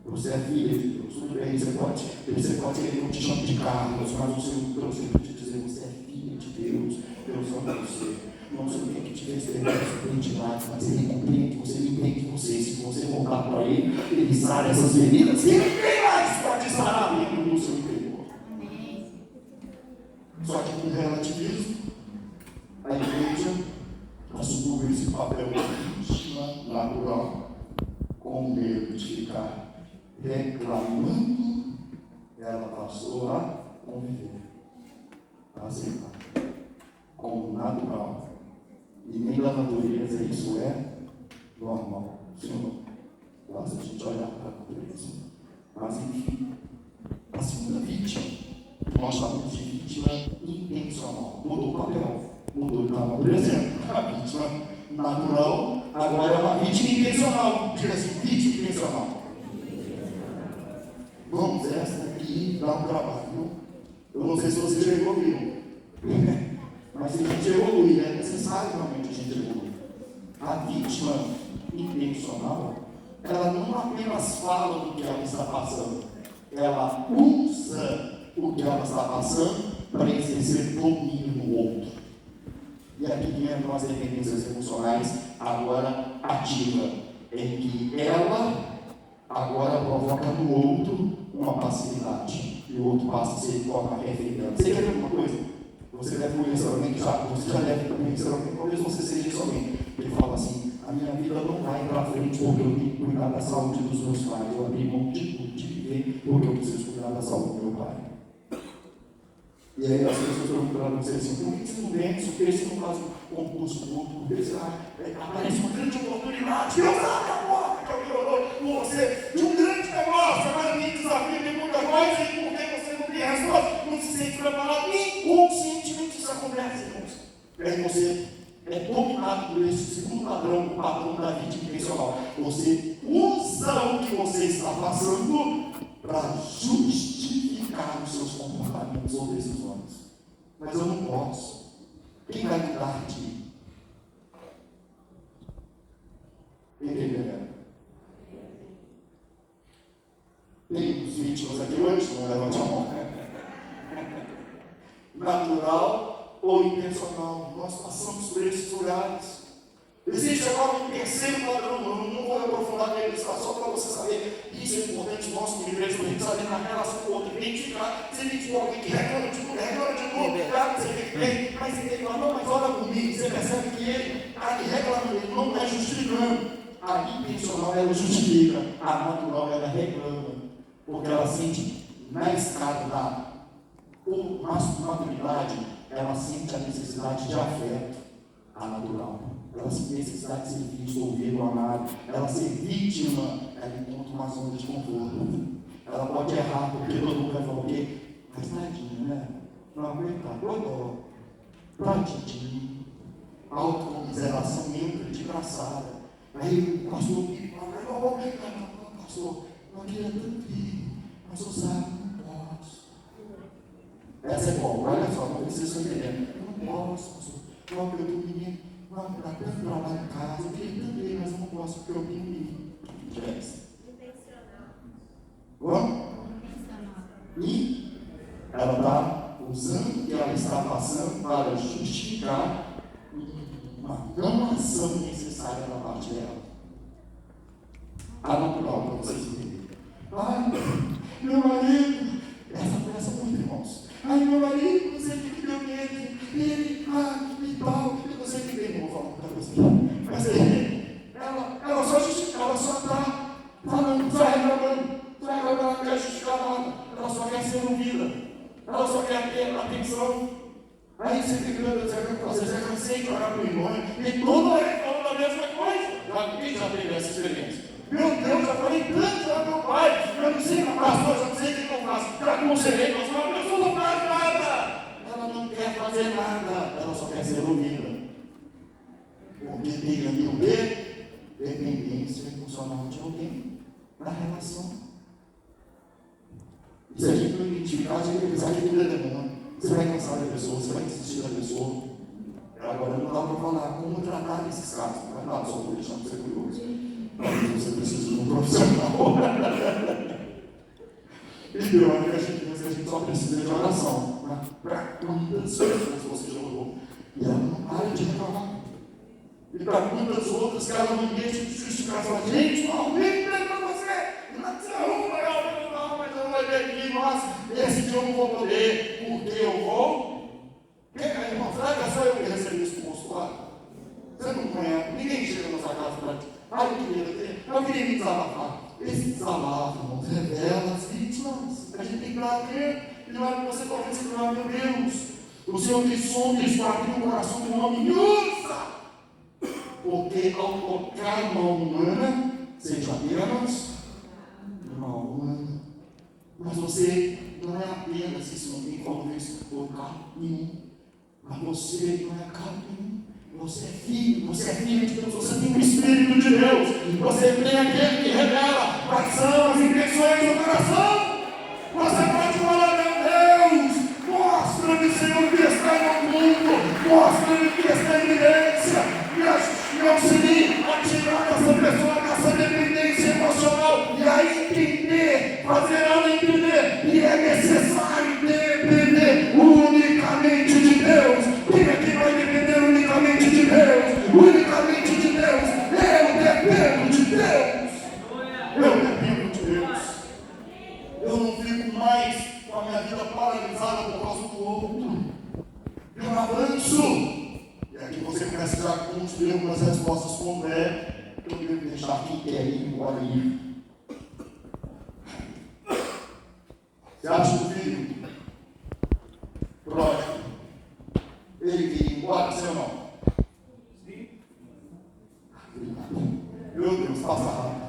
Você é filha de Deus. Tudo bem, você pode querer não te chamar de Carlos, mas o Senhor trouxe para te dizer, você é filha de Deus. Deus ama você. Não sei o que te fez perder a sua identidade, mas ele compreende você, ele entende você. Se você voltar para ele sara essas feridas, e ninguém mais pode sarar dentro do seu interior. Só que com relativismo, a igreja assumiu esse papel íntima, natural, com medo de ficar reclamando, ela passou a conviver, a aceitar, como natural. E nem da natureza isso é normal. Senhor, basta a gente olhar para a natureza. Mas enfim, a segunda vítima, nós chamamos de vítima intencional. Mudou o papel, mudou. Estava, por exemplo, a vítima natural, agora é uma vítima intencional. Diga assim, vítima intencional. Vamos, essa aqui dá um trabalho. Eu não sei se você já evoluiu. Mas se a gente evoluir, é necessário realmente a gente evoluir. A vítima intencional, ela não apenas fala do que ela está passando, ela usa o que ela está passando para exercer domínio no outro. E aqui entram as dependências emocionais agora ativa, em que ela agora provoca no outro uma passividade, e o outro passa a ser forma refém. Você quer ver uma coisa? Você deve conhecer alguém que você já deve conhecer alguém, talvez você seja esse alguém. Ele fala assim, a minha vida não vai para frente porque eu tenho que cuidar da saúde dos meus pais. Eu abri mão de tudo, de viver, porque eu preciso cuidar da saúde do meu pai. E aí as pessoas perguntam para você assim, por que você não vende, por que você não faz um concurso público, por que você aparece uma grande oportunidade, Deus abre a porta que eu orou por você, de um grande negócio, agora tem desafio, tem muita coisa, e porque você não tem resposta, não se sente preparado, inconscientemente isso acontece, irmãos. E aí você é dominado por esse segundo padrão, o padrão da vítima intencional. Você usa o que você está passando para justificar os seus comportamentos ou decisões. Mas eu não posso. Quem vai cuidar de mim? Entendeu? Tem uns vítimas aqui hoje, não levante a mão. Natural ou intencional. Nós passamos por esses lugares. Existe agora um terceiro padrão, eu não vou aprofundar nele, só para você saber. Isso é importante, nós como igreja, para a gente saber na relação com o outro, identificar. Se a gente for alguém que reclama de tudo, mas ele fala, não, mas olha comigo, você percebe que ele está reclamando, ele não está justificando. A intencional ela justifica, a natural ela reclama, porque ela sente na escada da maturidade, ela sente a necessidade de afeto, a natural. Ela sente a necessidade de ser visto, ouvido, amado. Ela ser vítima, ela encontra uma zona de conforto. Ela pode errar, porque todo mundo vai falar o quê? Mas tadinho, né? Não aguenta, tadinho. Autocomiseração entra de braçada. Aí o pastor fala, pastor, eu queria tanto ir, mas eu sabe, não posso. Essa é boa, olha só, não precisa entender. Eu não posso, pastor. Logo eu estou menino, não, para tanto trabalho em casa, eu queria tanto ir, mas eu não posso, porque eu tenho que ir. Intencional. Vamos? E ela está usando o que ela está passando para justificar uma não ação necessária da parte dela. A natural, para vocês entenderem. Ai, meu marido, essa é muito, irmãos. Ai, meu marido, não sei o que deu nele, ele, e tal, eu não sei o que tem, vou falar para vocês. Mas aí, ela só justifica, ela só está falando, só reclamando, ela não quer justificar nada, ela só quer ser ouvida, ela só quer ter atenção. Aí você fica olhando, você já cansei de orar para o irmão, e todo mundo falando a mesma coisa. Quem já teve essa experiência? Meu Deus, já falei tanto para meu pai, eu não sei para pastor, eu não sei o que eu faço. Já aconselhei, mas a pessoa não faz nada. Ela não quer fazer nada, ela só quer ser ouvida. Porque tem ali o quê? Dependência emocional de alguém na relação. E se a gente não identificar, a gente vai pensar que tudo é demônio. Você vai cansar da pessoa, você vai desistir da pessoa. Agora não dá para falar como tratar desses casos. Não é nada, só vou deixar você curioso. Você precisa de um profissional. E pior é que a gente só precisa de oração. Para quantas pessoas você já orou? E ela não para de reclamar. E para quantas outras que ela não deixa de justificar sua gente, não, vem para você. Não se arruma, mas eu vou ver aqui, nossa, esse dia eu não vou poder, porque eu vou. Irmão, será que é só eu que recebi esse consulado? Você não conhece, ninguém chega na sua casa para ti. Eu queria me desabafar. Esse desabafo, irmãos, revela as vítimas. A gente tem que ir lá ver. E lá você talvez se falar, meu Deus, o Senhor que sonda e abriu o coração do homem e usa. Porque ao tocar uma humana, seja apenas uma humana. Mas você não é apenas isso, não tem como isso, tocar nenhum. Mas você não é carne nenhum. Você é filho de Deus, você tem o Espírito de Deus, você tem aquele que revela quais são as intenções do coração. Você pode falar, meu Deus, mostra-me, Senhor, que está no mundo, mostra-me que está em evidência, me auxilie a tirar essa pessoa dessa dependência emocional e a entender, fazer ela entender que é necessário depender unicamente de Deus. Quem é que vai depender unicamente de Deus? Unicamente de Deus. Eu dependo de Deus. Eu dependo de Deus. Eu não fico mais com a minha vida paralisada por causa do outro. Eu avanço. E aqui você começa já a construir algumas respostas como é. Eu devo deixar quem quer ir embora ir. Você acha que o filho pródigo, ele queria ir embora, sim ou não? Sim. Meu Deus, passa rápido.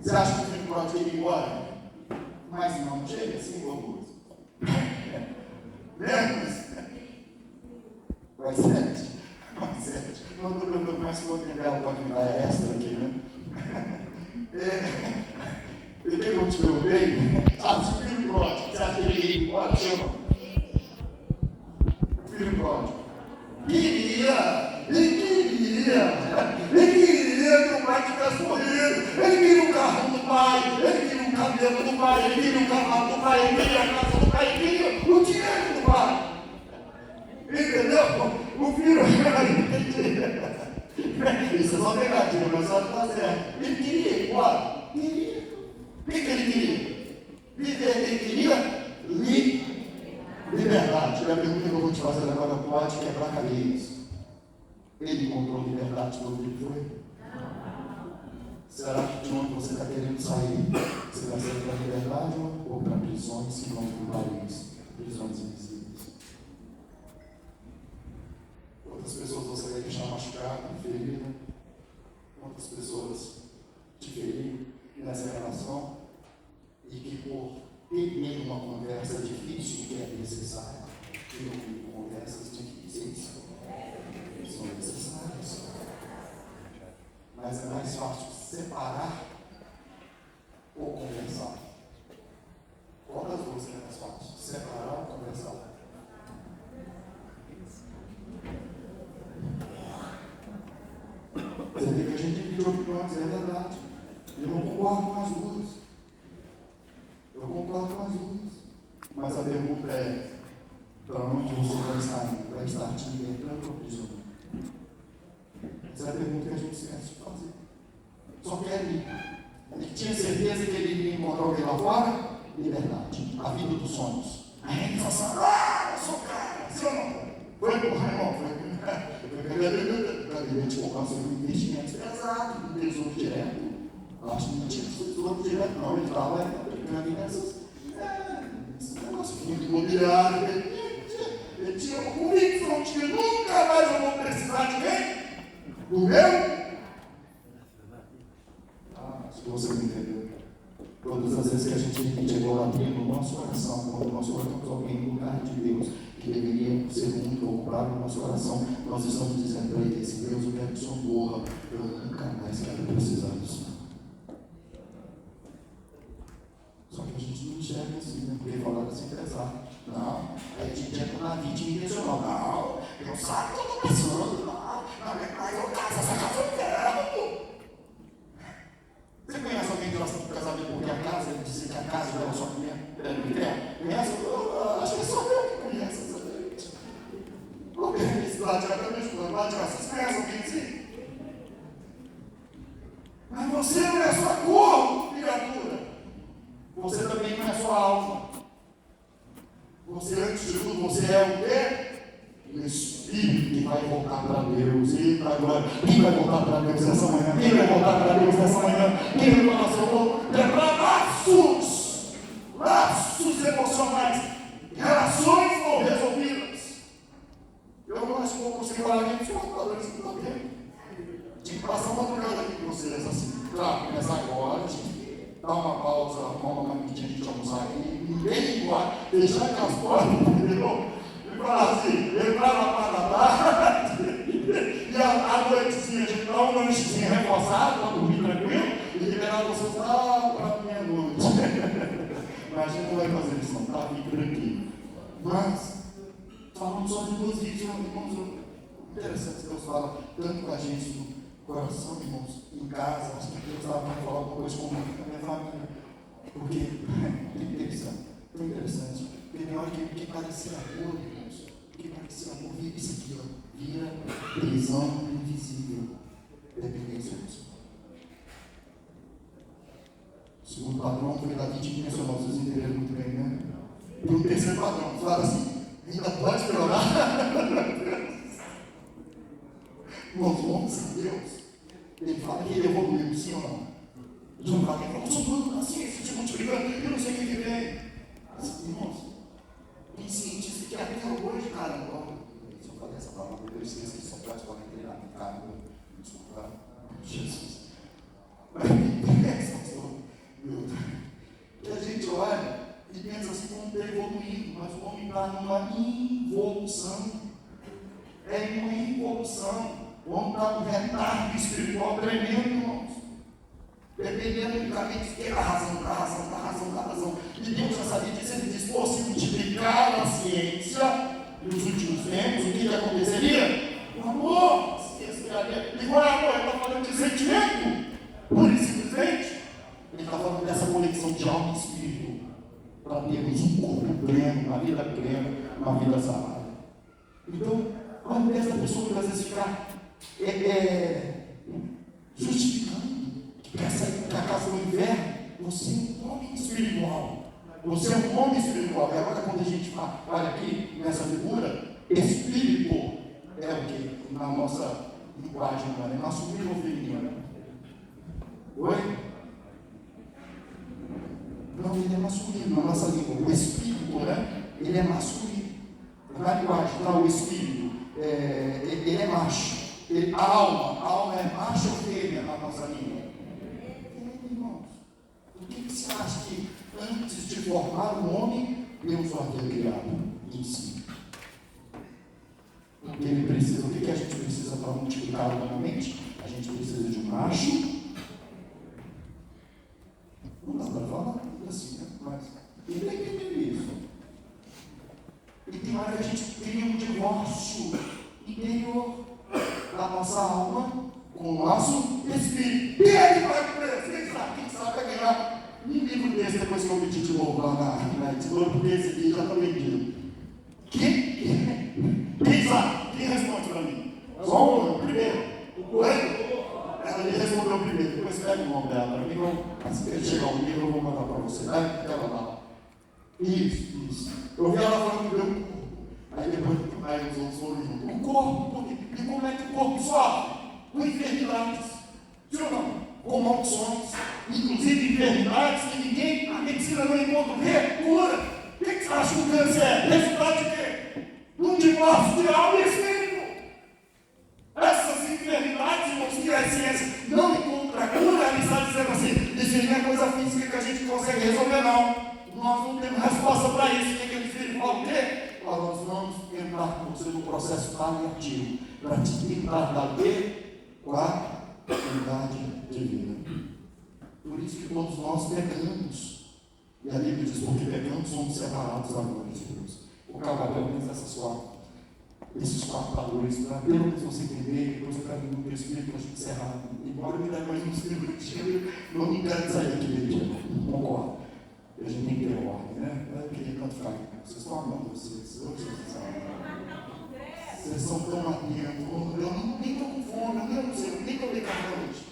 Você acha que o filho pródigo queria ir embora? Mas não chega assim, orgulho. Menos. Vai ser. mas se for entender, ela pode me dar extra aqui, né? E o que eu te perguntei? Se o filho pródigo, você acha que ele iria embora? Chama. O filho pródigo. Ele queria que o pai tivesse morrido. Ele queria o carro do pai, ele queria o cabelo do pai, ele queria o cavalo do pai, ele queria a casa do pai, ele queria o dinheiro do pai. Entendeu? O filho isso é só negativa, mas só está certo. Ele queria ir embora. Queria. O que ele queria? Ele queria liberdade. E a pergunta que eu vou te fazer agora pode quebrar cadeias. Ele encontrou liberdade quando ele foi? Será que de onde você está querendo sair? Você vai sair para a liberdade ou para prisões que vão por país? Prisões invisíveis. Quantas pessoas você vai deixar machucada, ferida? Quantas pessoas te feriram nessa relação? E que por ter meio uma conversa difícil que é necessária, e conversas difíceis são necessárias. Mas é mais fácil separar ou conversar. Qual das duas é mais fácil? Separar ou conversar? Você vê que a gente divide opiniões, é verdade. Eu não concordo com as duas. Eu concordo com as duas. Mas a pergunta é: para onde você vai estar indo? Vai estar te libertando ou prisioneiro? Essa é a pergunta que a gente se cansa de fazer. Só quer ir. Ele tinha certeza que ele iria encontrar alguém lá fora? Liberdade. A vida dos sonhos. A realização. Eu sou cara. Sim ou não? Foi por irmão, foi. Ele alcançou um investimento pesado no tesouro direto. Acho que não tinha tesouro direto, não. Ele estava aplicando nessas. Esse negócio de imobiliário. Ele tinha uma convicção de que nunca mais eu vou precisar de quem? Do meu? Acho que você não entendeu. Todas as vezes que a gente repete a idolatria no nosso coração, quando nós colocamos alguém no lugar de Deus, que deveria ser o único ocupado no nosso coração, nós estamos dizendo para ele: esse Deus, eu quero que o Senhor morra, eu nunca mais quero precisar do Senhor. Só que a gente não enxerga assim, né? Porque falaram assim, pesado. Não, aí a gente entra na vítima intencional. Não, eu sabe o que eu estou passando, não, mas eu caso, essa casa eu quero. Você conhece alguém que gosta de casamento porque a casa, ele disse que a casa é o relacionamento? Conhece? Acho que é só eu que conheço essa gente. Vou ver esse gladiadamente, vocês conhecem alguém assim? Mas você não é sua cor, criatura. Você também não é sua alma. Você, antes de tudo, você é o quê? O Espírito que vai voltar para Deus. Eita, agora, quem vai voltar para Deus nessa manhã? Quem vai voltar para Deus nessa manhã? Quem vai voltar para Deus? Quebrar laços emocionais, relações não resolvidas. Eu não acho que vou conseguir falar aqui, só falando isso também. Tinha que passar uma madrugada aqui com vocês, assim. Claro, começar agora, dar uma pausa, arrumar uma camidinha, a gente almoçar aqui, ninguém ir embora, deixar aquelas portas, entendeu? E falar assim, entrar na parte da tarde, e à noitezinha a gente dá um lanchezinho reforçado, para dormir tranquilo, e liberar vocês para meia-noite. Mas a gente não vai fazer isso, não, tá? Fique tranquilo. Mas, falando só de duas vítimas, irmãos, interessante, Deus fala tanto com a gente no coração, irmãos, em casa. Acho que Deus estava para falar alguma coisa comigo, com a minha família. Porque é interessante. Porque tem hora que parecia amor, irmãos. Que parecia amor, vira isso aqui, ó. Vira prisão invisível. Dependência do Senhor. O segundo padrão foi da vítima intencional. Vocês entenderam muito bem, né? E o terceiro padrão, fala assim, ainda pode piorar? Irmãos, vamos a Deus. Ele fala que ele evoluiu, sim ou não? Ele não fala que ele falou, sou tudo assim, esse tipo multiplicando, eu não sei o que vem. Irmãos, me cientifique que até hoje, cara, se eu falar essa palavra, eu esqueci que são praticamente treinamento, cara, desculpa, Jesus. E a gente olha e pensa assim, como está evoluindo, mas o homem está numa involução. É uma involução. O homem está um retardo espiritual tremendo, irmãos. Dependendo unicamente da razão. E Deus já sabia disso, ele disse: fosse multiplicar a ciência nos últimos tempos, o que aconteceria? O amor. E qual é o amor? Ele está falando de sentimento, pura e simplesmente. Ele está falando dessa conexão de alma e espírito, para termos um corpo pleno, uma vida plena, uma vida sarada. Então, ao invés da pessoa que às vezes ficar justificando que quer sair da casa do inferno, você é um homem espiritual. Você é um homem espiritual. E agora, quando a gente olha aqui nessa figura, espírito é o que? Na nossa linguagem, é masculino ou feminino? Oi? Não, ele é masculino na nossa língua. O espírito, né? Ele é masculino. Na linguagem, não, o espírito, ele é macho. A alma é macho ou fêmea na nossa língua? Irmãos, por que você acha que antes de formar um homem, Deus o havia criado em si? Porque ele precisa, o que a gente precisa para multiplicar humanamente? A gente precisa de um macho. Não dá para falar assim, né? Mas ele tem que entender isso. E tem hora que a gente cria um divórcio interior da nossa alma com o nosso espírito. E ele vai preso. Quem sabe vai ganhar um livro desse depois que eu pedi de novo lá na editora, porque esse aqui já está vendido. Quem sabe? Quem responde para mim? Só um, primeiro. O Coelho? Ele respondeu primeiro, depois pega o nome dela para mim. Assim que chegar o livro, eu vou mandar para você. Ela lá. Isso. Eu vi ela falando do meu corpo. Aí depois os outros foram juntos. O corpo, por quê? E como é que o corpo sofre? Com enfermidades. Sim ou não? Com maldições. Inclusive enfermidades que ninguém, a medicina não encontra cura. O que você acha que o câncer é? Resultado de quê? Um divórcio de alma e espírito. Essas enfermidades, irmãos, que a ciência não encontra cura, ele está dizendo assim: isso não é coisa física que a gente consegue resolver, não. Nós não temos resposta para isso. O que ele filho fala o quê? Nós vamos entrar com você no processo paliativo para te tentar dar qualidade de vida. Por isso que todos nós pecamos. E a Bíblia diz: porque pecamos, somos separados da glória de Deus. O cara, pelo menos esses quatro valores, para pelo menos você entender, depois eu quero ir no teu espírito para a gente encerrar. Embora me dê mais um espírito, não me quero sair aqui dele, concordo. A gente tem que ter ordem, né? Eu queria tanto ficar aqui. Vocês estão amando vocês. Vocês são tão atentos. Eu nem estou com fome, eu nem estou ligado hoje.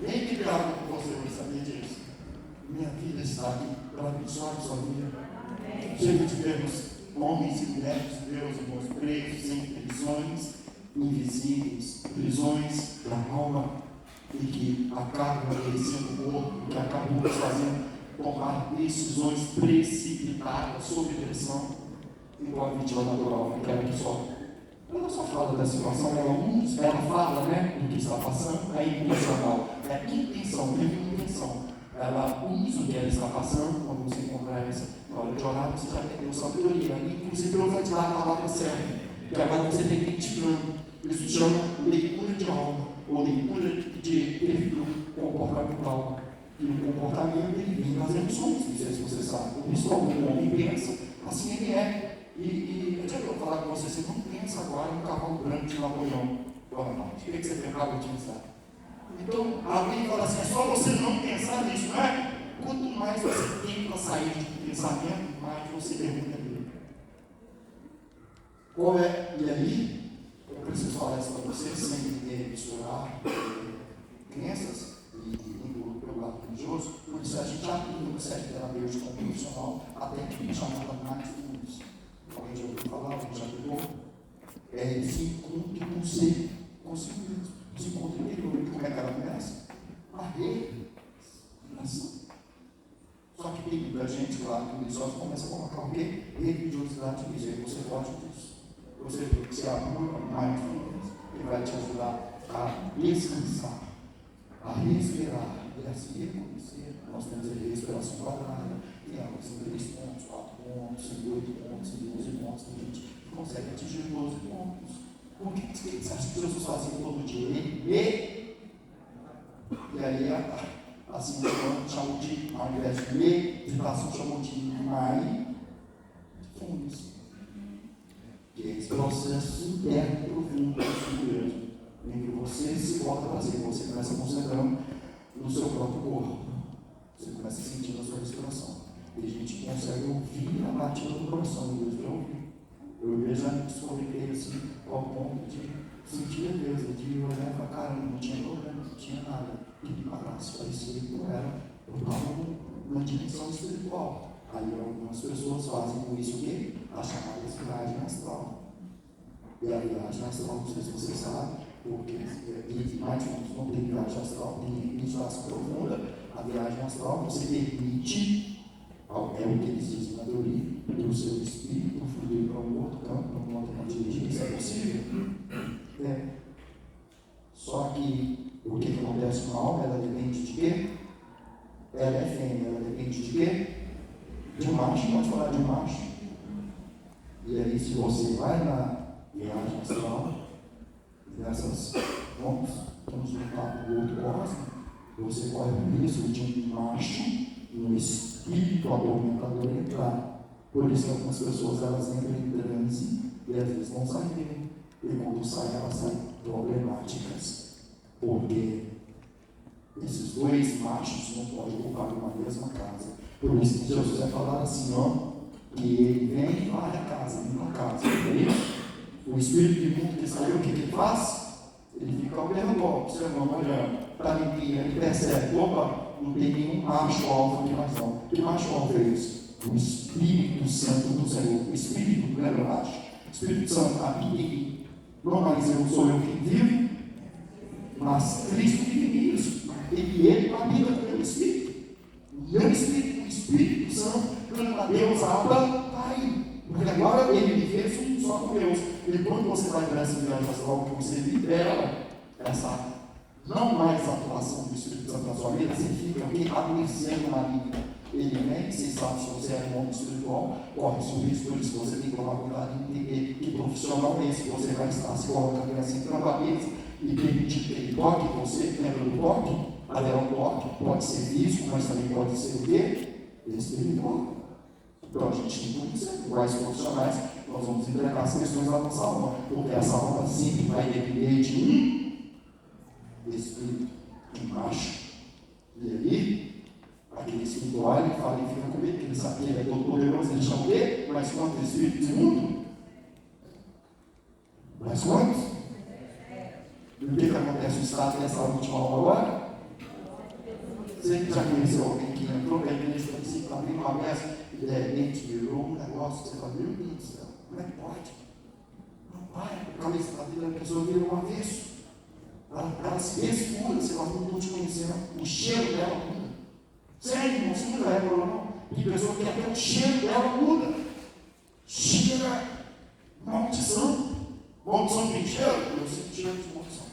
Nem que gravo com você hoje, sabia disso? Minha vida está aqui para abençoar a sua vida. Chega de vermos homens e mulheres de Deus, irmãos, presos em prisões invisíveis, prisões da alma, e que acabam adoecendo o corpo, que acabam nos fazendo tomar decisões precipitadas, sob pressão, igual a vítima natural, que ela só. Ela só fala da situação, ela fala, né, do que está passando, é intencional, é intenção, teve intenção. Ela usa o que ela está passando, quando você encontrar essa hora de orar, você já entendeu sabedoria. Inclusive, eu vou te dar a palavra certa, que agora você está identificando. Isso se chama leitura de alma, ou leitura de perfil comportamental. E o comportamento ele vem das emoções, não sei se você sabe. Por isso, quando o homem pensa, assim ele é. E eu vou falar com você: você não pensa agora no cavalo branco de Napoleão. Não, o que você acabou de pensar? Então, alguém fala assim: é só você não pensar nisso, não é? Quanto mais você tenta sair de pensamento, mais você pergunta dele. Qual é? E aí, eu preciso falar isso para você, sem misturar crenças e pelo lado religioso. Por isso a gente aplica no processo terapêutico profissional até que chamada mindfulness. Alguém já ouviu falar? Alguém já aplicou? Se encontre com você, consigo mesmo. Se encontre interior. Como é que ela começa? A religiosidade. Só que tem muita gente, claro, que religiosa começa a colocar o quê? Religiosidade de dizer: você pode disso. Você abre mindfulness, que vai te ajudar a descansar, a respirar e a se reconhecer. Nós temos a respiração quadrada, que é em 3 pontos, 4 pontos, em 8 pontos, em 12 pontos. Tem gente que consegue atingir 12 pontos. Por que você acha que Jesus fazia todo dia? Ele lê, e aí assim chamou de, ao invés de meditação, chamou de mindfulness, que é esse processo interno profundo consigo mesmo, em que você se volta a fazer, você começa concentrando no seu próprio corpo, você começa a sentir a sua respiração, e a gente consegue ouvir a batida do coração, e Deus já ouviu. Eu já me desconectei assim, ao ponto de sentir a Deus, de olhar e falar, caramba, não tinha problema, não tinha nada, e me parasse, parecia que eu estava numa dimensão espiritual. Aí algumas pessoas fazem com isso o quê? A chamada de viagem astral. E a viagem astral, não sei se você sabe, porque mais não tem viagem astral, tem meditação profunda. A viagem astral você permite, é o que eles dizem na teoria, que o seu espírito fluir para um outro campo, para uma outra dirigência, isso é possível. Só que o que acontece com a alma, ela depende de quê? Ela é fêmea, ela depende de quê? De macho, pode falar de macho. E aí, se você vai na viagem astral, nessas vamos lutar do outro cosmos, você corre o risco de um macho, um espírito atormentador entrar. Por isso que algumas pessoas elas entram em transe e às vezes não saem bem. E quando saem, elas saem problemáticas. Porque esses dois machos não podem ocupar uma mesma casa. Por isso que Jesus vai falar assim, que ele vem e varre a casa, limpa a casa. O espírito imundo que saiu, o que ele faz? Ele fica observando, olhando para limpinha, ele percebe, opa, não tem nenhum macho alfa aqui mais não. Que macho alfa é esse? O Espírito Santo do Senhor. O Espírito, não é verdade? O Espírito Santo habita em mim. Não, mas eu sou eu quem vivo, mas Cristo vive em mim. Ele habita no meu Espírito. O meu Espírito, o Espírito Santo, clama a Deus, Abba, Pai. Porque agora ele me fez um só com Deus. E quando você vai para essa viagem astral, que você libera essa não mais atuação do Espírito Santo na sua vida, você fica adoecendo na vida. Ele vem, você sabe se você é um homem espiritual, corre o risco, por isso você tem que tomar cuidado em entender que profissional é esse que você vai estar se colocando assim na cabeça e permitir que ele toque você. Lembra do toque? Haverá um toque, pode ser físico, mas também pode ser o quê? Espiritual. Então a gente tem que ser iguais profissionais, nós vamos entregar as questões da nossa alma, porque essa alma sempre vai depender de um espírito embaixo. E aí, aquele espírito olha e fala e fica com medo, ele sabe que ele é todo poderoso, ele chama o quê? Mas quantos espíritos imundos? Mas quantos? E o que acontece no estado dessa última aula agora? Você já conheceu alguém que entrou para a igreja e disse, abriu uma mesa e de repente virou um negócio, você fala, meu Deus do céu, como é que pode? Não vai, a cabeça da vida da pessoa vira um avesso. Ela se escura, você fala, não estou te conhecendo, o cheiro dela muda. Sério, irmão, você nunca reparou não? Tem pessoa que até o cheiro dela muda. Cheira maldição. Maldição tem cheiro? Eu sinto cheiro de maldição.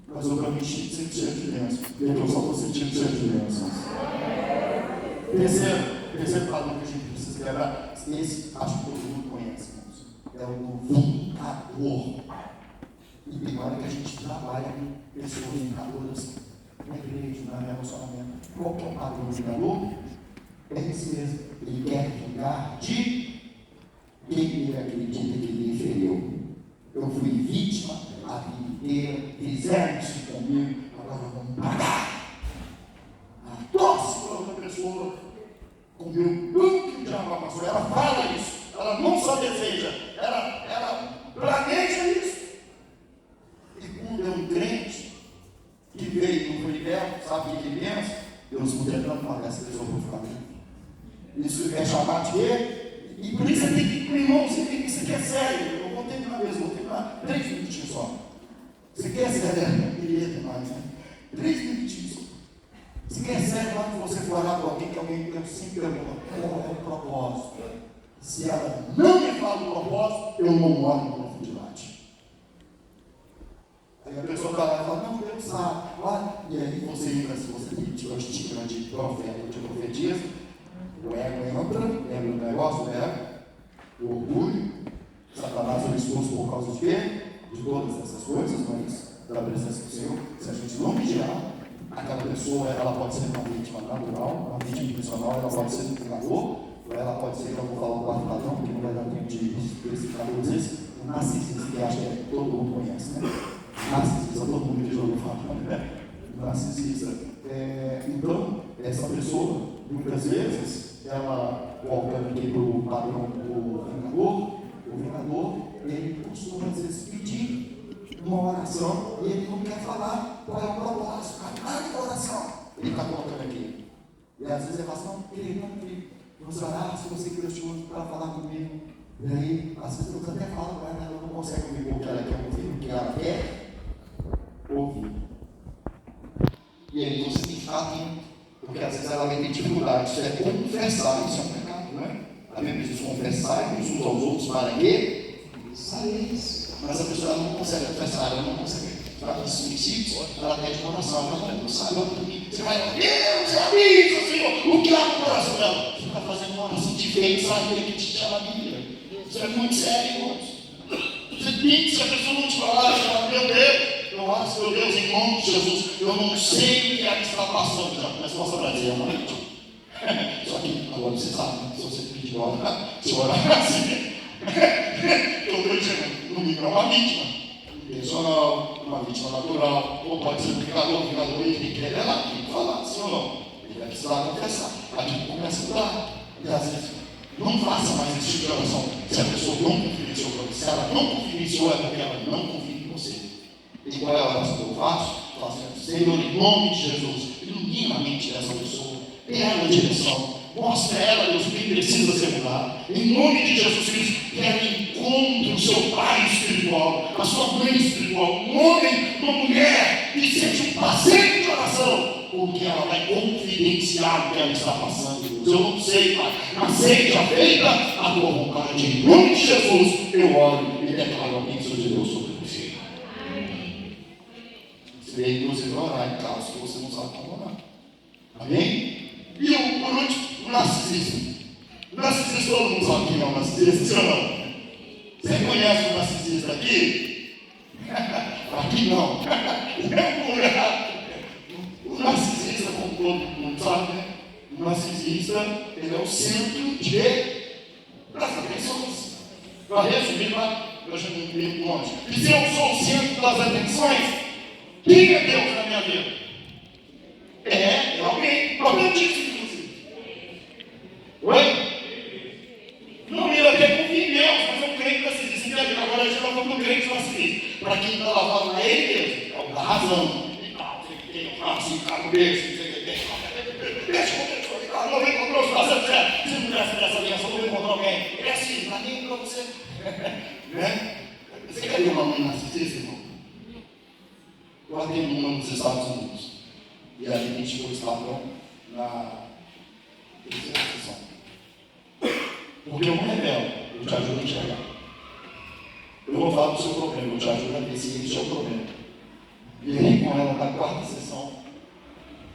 Mas eu também sinto cheiro de bênção. Eu só estou sentindo cheiro de bênção. Terceiro padrão que a gente precisa quebrar, esse acho que todo mundo conhece, irmãos. É o vingador. E tem hora que a gente trabalha com pessoas vingadoras na igreja, no relacionamento. Qual que é o padrão do vingador? É esse mesmo. Ele quer vingar de quem ele acredita que ele feriu. Eu fui vítima a vida inteira, fizeram isso comigo, agora vamos pagar. A tosse para outra pessoa comeu tudo que o diabo passou. Ela fala isso, ela não só deseja, ela planeja isso. E quando é um crente que veio e não foi liberto, sabe o que ele pensa? Eu não estou tentando pagar essa pessoa para ficar bem. Isso é chamar de quê? E por isso você tem que ir com o irmão, isso aqui é sério. Eu vou terminar mesmo, vou terminar 3 minutinhos só. Você quer sério? Queria demais, né? 3 minutinhos só. Você quer sério lá que você for orar para alguém que alguém tem sempre pergunta qual é o propósito? Se ela não me fala o propósito, eu não oro em profundidade. Aí a pessoa vai lá e fala, não, Deus sabe. E aí você entra, se você pediu a estigma de profeta, de profetismo, o ego entra, lembra do negócio, o ego, o orgulho, Satanás expulso por causa de quê? De todas essas coisas, mas da presença do Senhor. Se a gente não vigiar, aquela pessoa, ela pode ser uma vítima natural, uma vítima intencional, ela pode ser um pecador, ou ela pode ser, que eu vou falar o quarto padrão, porque não vai dar tempo de especificar todos esses, o narcisista, que acho que todo mundo conhece, né? Narcisista, todo mundo que já ouviu falar, né? Narcisista. Então, essa pessoa, muitas vezes, ela, voltando aqui para o padrão do vingador, ele costuma, às vezes, pedir uma oração e ele não quer falar qual é o propósito, a oração. Ele está colocando aqui. E às vezes ele fala assim, não, querido, vamos orar, se você quer te usa para falar comigo. E aí, às vezes eu até falo para ela não consegue ouvir o que ela quer ouvir, o que ela quer ouvir. E aí você tem que ficar atento, porque às vezes ela vai ter dificuldade. Isso é confessar, isso é um pecado, não é? A Bíblia diz confessar uns aos outros para quê? Sabeis. Mas a pessoa não consegue confessar, ela não consegue fazer esses princípios, ela pede oração, ela não sabe dormir. Você vai, Deus, avisa, Senhor, o que há no coração dela? Você está fazendo uma oração diferente, sabe que te chama a Bíblia. Isso é muito sério, irmãos. Você tem que, se a pessoa não te falar, você fala, meu Deus, eu acho, meu Deus, em nome de Jesus, eu não sei o que é que está passando, já começa a mostrar para dizer, é uma vítima. Só que agora você sabe, né? Se você pedir hora, se orar assim, eu estou dizendo, no mínimo é uma vítima intencional, uma vítima natural, ou pode ser um pecador, ele quer revelar, tem que falar, sim ou não? Ele vai precisar confessar. Aqui começa a orar. E às vezes, não faça mais esse tipo de oração. Se a pessoa não confia em seu corpo, se ela não confia em seu, é porque ela não confia em você. E qual é a oração que eu faço? Eu faço assim, Senhor, em nome de Jesus, ilumina a mente dessa pessoa, dê ela a direção, mostra a ela, Deus, o que precisa ser mudado. Em nome de Jesus Cristo, que ela encontre o seu pai espiritual, a sua mãe espiritual, um homem, uma mulher, que seja um parceiro de oração, porque ela vai confidenciar o que ela está passando. Deus, eu não sei, Pai, mas seja feita a tua vontade. Em nome de Jesus, eu oro e declaro a bênção de Deus sobre você. Você deve, inclusive, orar em caso que você não sabe como orar. Amém? E por último, o narcisismo. O narcisismo, todo mundo sabe quem é o narcisista, sim ou não? Você conhece o narcisista aqui? Aqui não. O narcisista, como todo mundo sabe, né? O narcisista, ele é o centro das atenções. Para resumir, eu já me lembro longe. E se eu sou o centro das atenções, quem é Deus na minha vida? É alguém. Problema disso, inclusive. Oi? Não me até confia em Deus, mas eu creio que assim, se agora a gente está falando do crente narcisista. Para quem está lavando a ele mesmo, é o da razão. Tem assim, carro desse, não sei o que tem. Deixa eu ver, não vem encontrar os braços, se não tivesse nessa aliança, não vem encontrar alguém. É assim, para mim, para você. Né? Você quer ver uma mãe narcisista, irmão? Eu atendo uma nos Estados Unidos. E a gente foi padrão na terceira sessão. Porque eu não revelo, eu te ajudo a enxergar. Eu vou falar do seu problema, eu te ajudo a ver se esse é o problema. E aí, com ela na quarta sessão,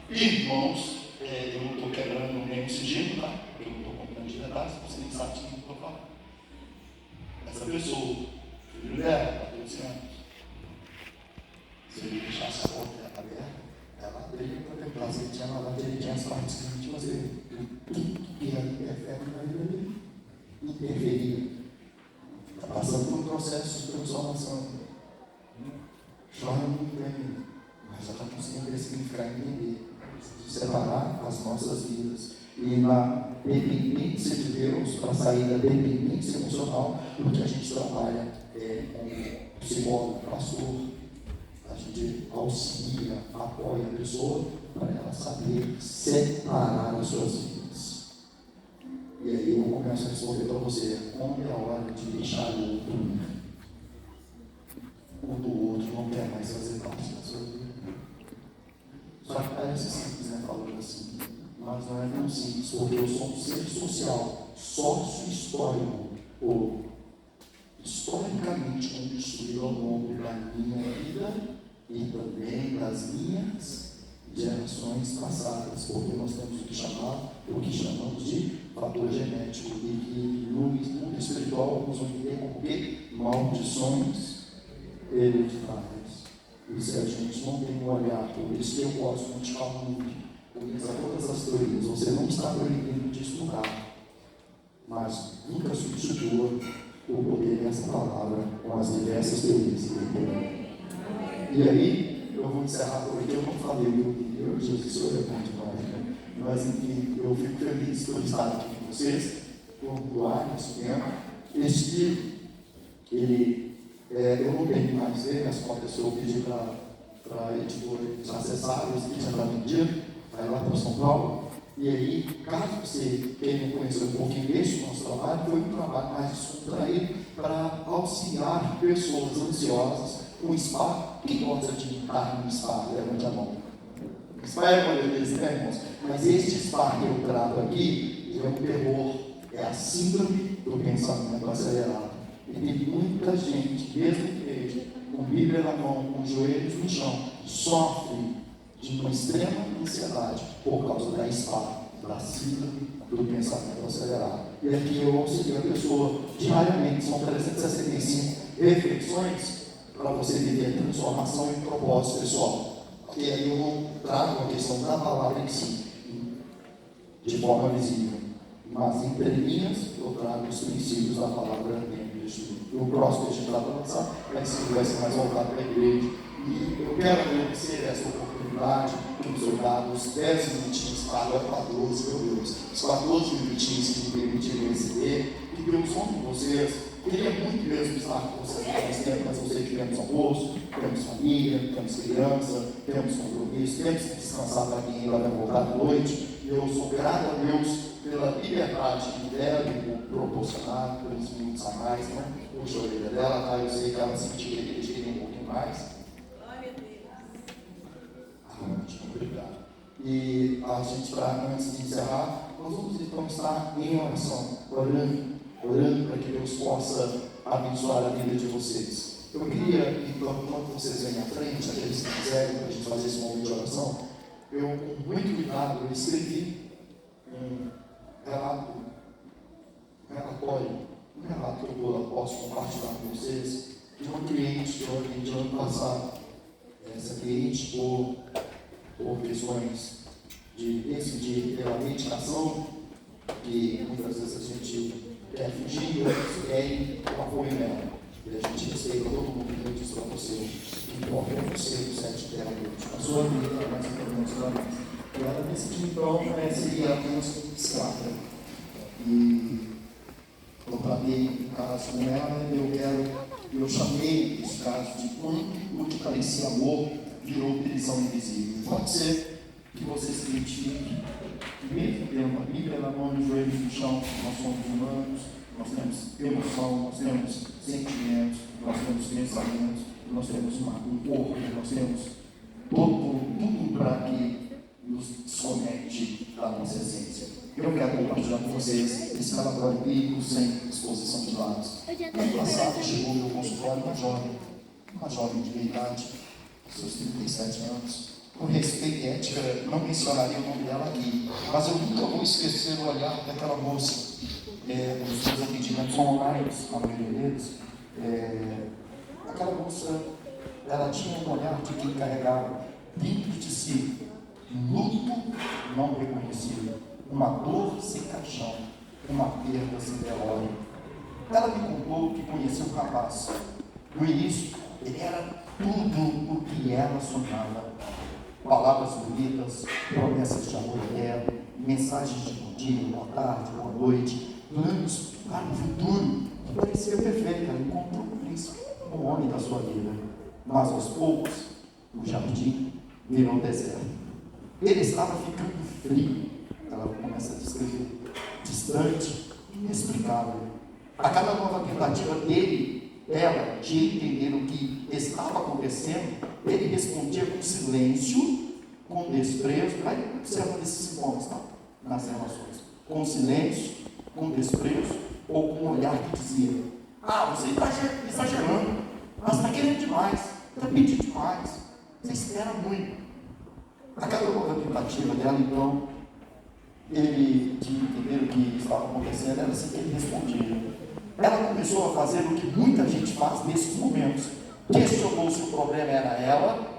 irmãos, eu não estou quebrando nenhum sigilo, tá? Eu não estou contando de detalhes, você nem sabe de quem eu estou falando. Essa pessoa, filho dela, 14 anos, se ele deixasse a porta aberta, ela abriu para perguntar se ele tinha lavado direitinho as partes íntimas dele. Tudo que ela interfere na vida dele. Interferia. Está passando por um processo de transformação. Chora muito bem, mas ela está conseguindo ressignificar e entender. Separar as nossas vidas. E na dependência de Deus, para sair da dependência emocional, o que a gente trabalha como psicólogo, pastor. A gente auxilia, apoia a pessoa para ela saber separar as suas vidas. E aí eu começo a responder para você, como é a hora de deixar o outro ir. Quando o outro não quer mais fazer parte da sua vida. Só que parece simples, né? Falando assim, mas não é tão simples, porque eu sou um ser social, sócio histórico, ou historicamente construído ao longo da minha vida e também das minhas gerações passadas, porque nós temos o que chamamos de fator genético e que no mundo espiritual alguns vão entender como que maldições hereditárias. E se a gente não tem um olhar, por isso que eu gosto muito de Talmud, conheça todas as teorias, você não está proibido de estudar, mas nunca substitua o poder dessa palavra com as diversas teorias que ele tem. E aí, eu vou encerrar porque eu não falei eu Jesus, isso é bom demais, né? Mas enfim, eu fico feliz por estar aqui com vocês, por doar nesse tempo. Este livro, ele, eu não tenho mais ver, as cópias eu pedi para a editora acessar, eu já está vendido, vai lá para São Paulo. E aí, caso você queira conhecer um pouquinho desse nosso trabalho, foi um trabalho mais descontraído para auxiliar pessoas ansiosas com spa. Quem gosta de estar no spa? Levante a mão. Spa é uma beleza, né, irmãos? Mas este spa que eu trato aqui é um terror, é a síndrome do pensamento acelerado. E tem muita gente, mesmo igreja, com Bíblia na mão, com os joelhos no chão, sofre de uma extrema ansiedade por causa da SPA, da síndrome do pensamento acelerado. E aqui eu auxilio a pessoa diariamente, são 365 reflexões para você viver transformação e propósito pessoal. E aí eu não trago a questão da palavra em si, de forma visível, mas em linhas eu trago os princípios da palavra dentro disso. E o próximo que a gente vai lançar vai ser mais voltado para a igreja. E eu quero agradecer essa oportunidade que nos foi dado, os 10 minutinhos, agora 14, meu Deus, os 14 minutinhos que me permitiram receber, que Deus honre vocês. Queria muito mesmo estar com vocês mais tempo, mas eu sei que temos almoço, temos família, temos criança, temos compromisso, temos que descansar para quem ainda vai voltar à noite. E eu sou grato a Deus pela liberdade que me deram e por proporcionar pelos minutos a mais, né? Puxa a orelha dela, tá? Eu sei que ela sentiu que eles queriam um pouquinho mais. Obrigado. E a gente, antes de encerrar, nós vamos então estar em oração, orando para que Deus possa abençoar a vida de vocês. Eu queria, então, quando vocês vêm à frente, aqueles que quiserem, para a gente fazer esse momento de oração, eu, com muito cuidado, eu escrevi um relato que eu posso compartilhar com vocês, de uma cliente que eu atendi ano passado. Essa cliente, por questões de decidir pela medicação, que muitas vezes a gente quer fugir, outros querem o apoio nela. E a gente respeita todo mundo que eu disse para você, que importa é você, o sete terapêutico, a sua vida, mais importante da nossa. E ela decidiu então seguir apenas com psiquiatra. E eu tratei um caso com ela e eu chamei esse caso de quanto o que parecia amor virou prisão invisível. Pode ser que você se identifique, mesmo tendo a Bíblia na mão e os joelhos no chão, nós somos humanos, nós temos emoção, nós temos sentimentos, nós temos pensamentos, nós temos um corpo, nós temos tudo para que nos desconecte da nossa essência. Eu quero compartilhar com vocês esse relatório bíblico sem exposição de dados. No ano passado chegou ao meu consultório uma jovem de meia idade, seus 37 anos. Por respeito e ética, não mencionaria o nome dela aqui, mas eu nunca vou esquecer o olhar daquela moça. Os meus atendimentos são online, a maioria deles. Aquela moça, ela tinha um olhar de quem carregava dentro de si um luto não reconhecido, uma dor sem caixão, uma perda sem velório. Ela me contou que conhecia um rapaz. No início, ele era tudo o que ela sonhava. Palavras bonitas, promessas de amor eterno, mensagens de bom dia, boa tarde, boa noite, planos para o futuro. Parecia perfeito, ela encontrou o príncipe, o homem da sua vida. Mas aos poucos, o jardim virou deserto. Ele estava ficando frio. Ela começa a descrever, distante, inexplicável. A cada nova tentativa dela, de entender o que estava acontecendo, ele respondia com silêncio, com desprezo. Aí observa esses sintomas, tá? Nas relações. Com silêncio, com desprezo, ou com um olhar que dizia: você está exagerando, mas está querendo demais, está pedindo demais, você espera muito. A cada nova tentativa dela, então, ele, de entender o que estava acontecendo, era assim que ele respondia. Ela começou a fazer o que muita gente faz nesses momentos. Questionou se o problema era ela.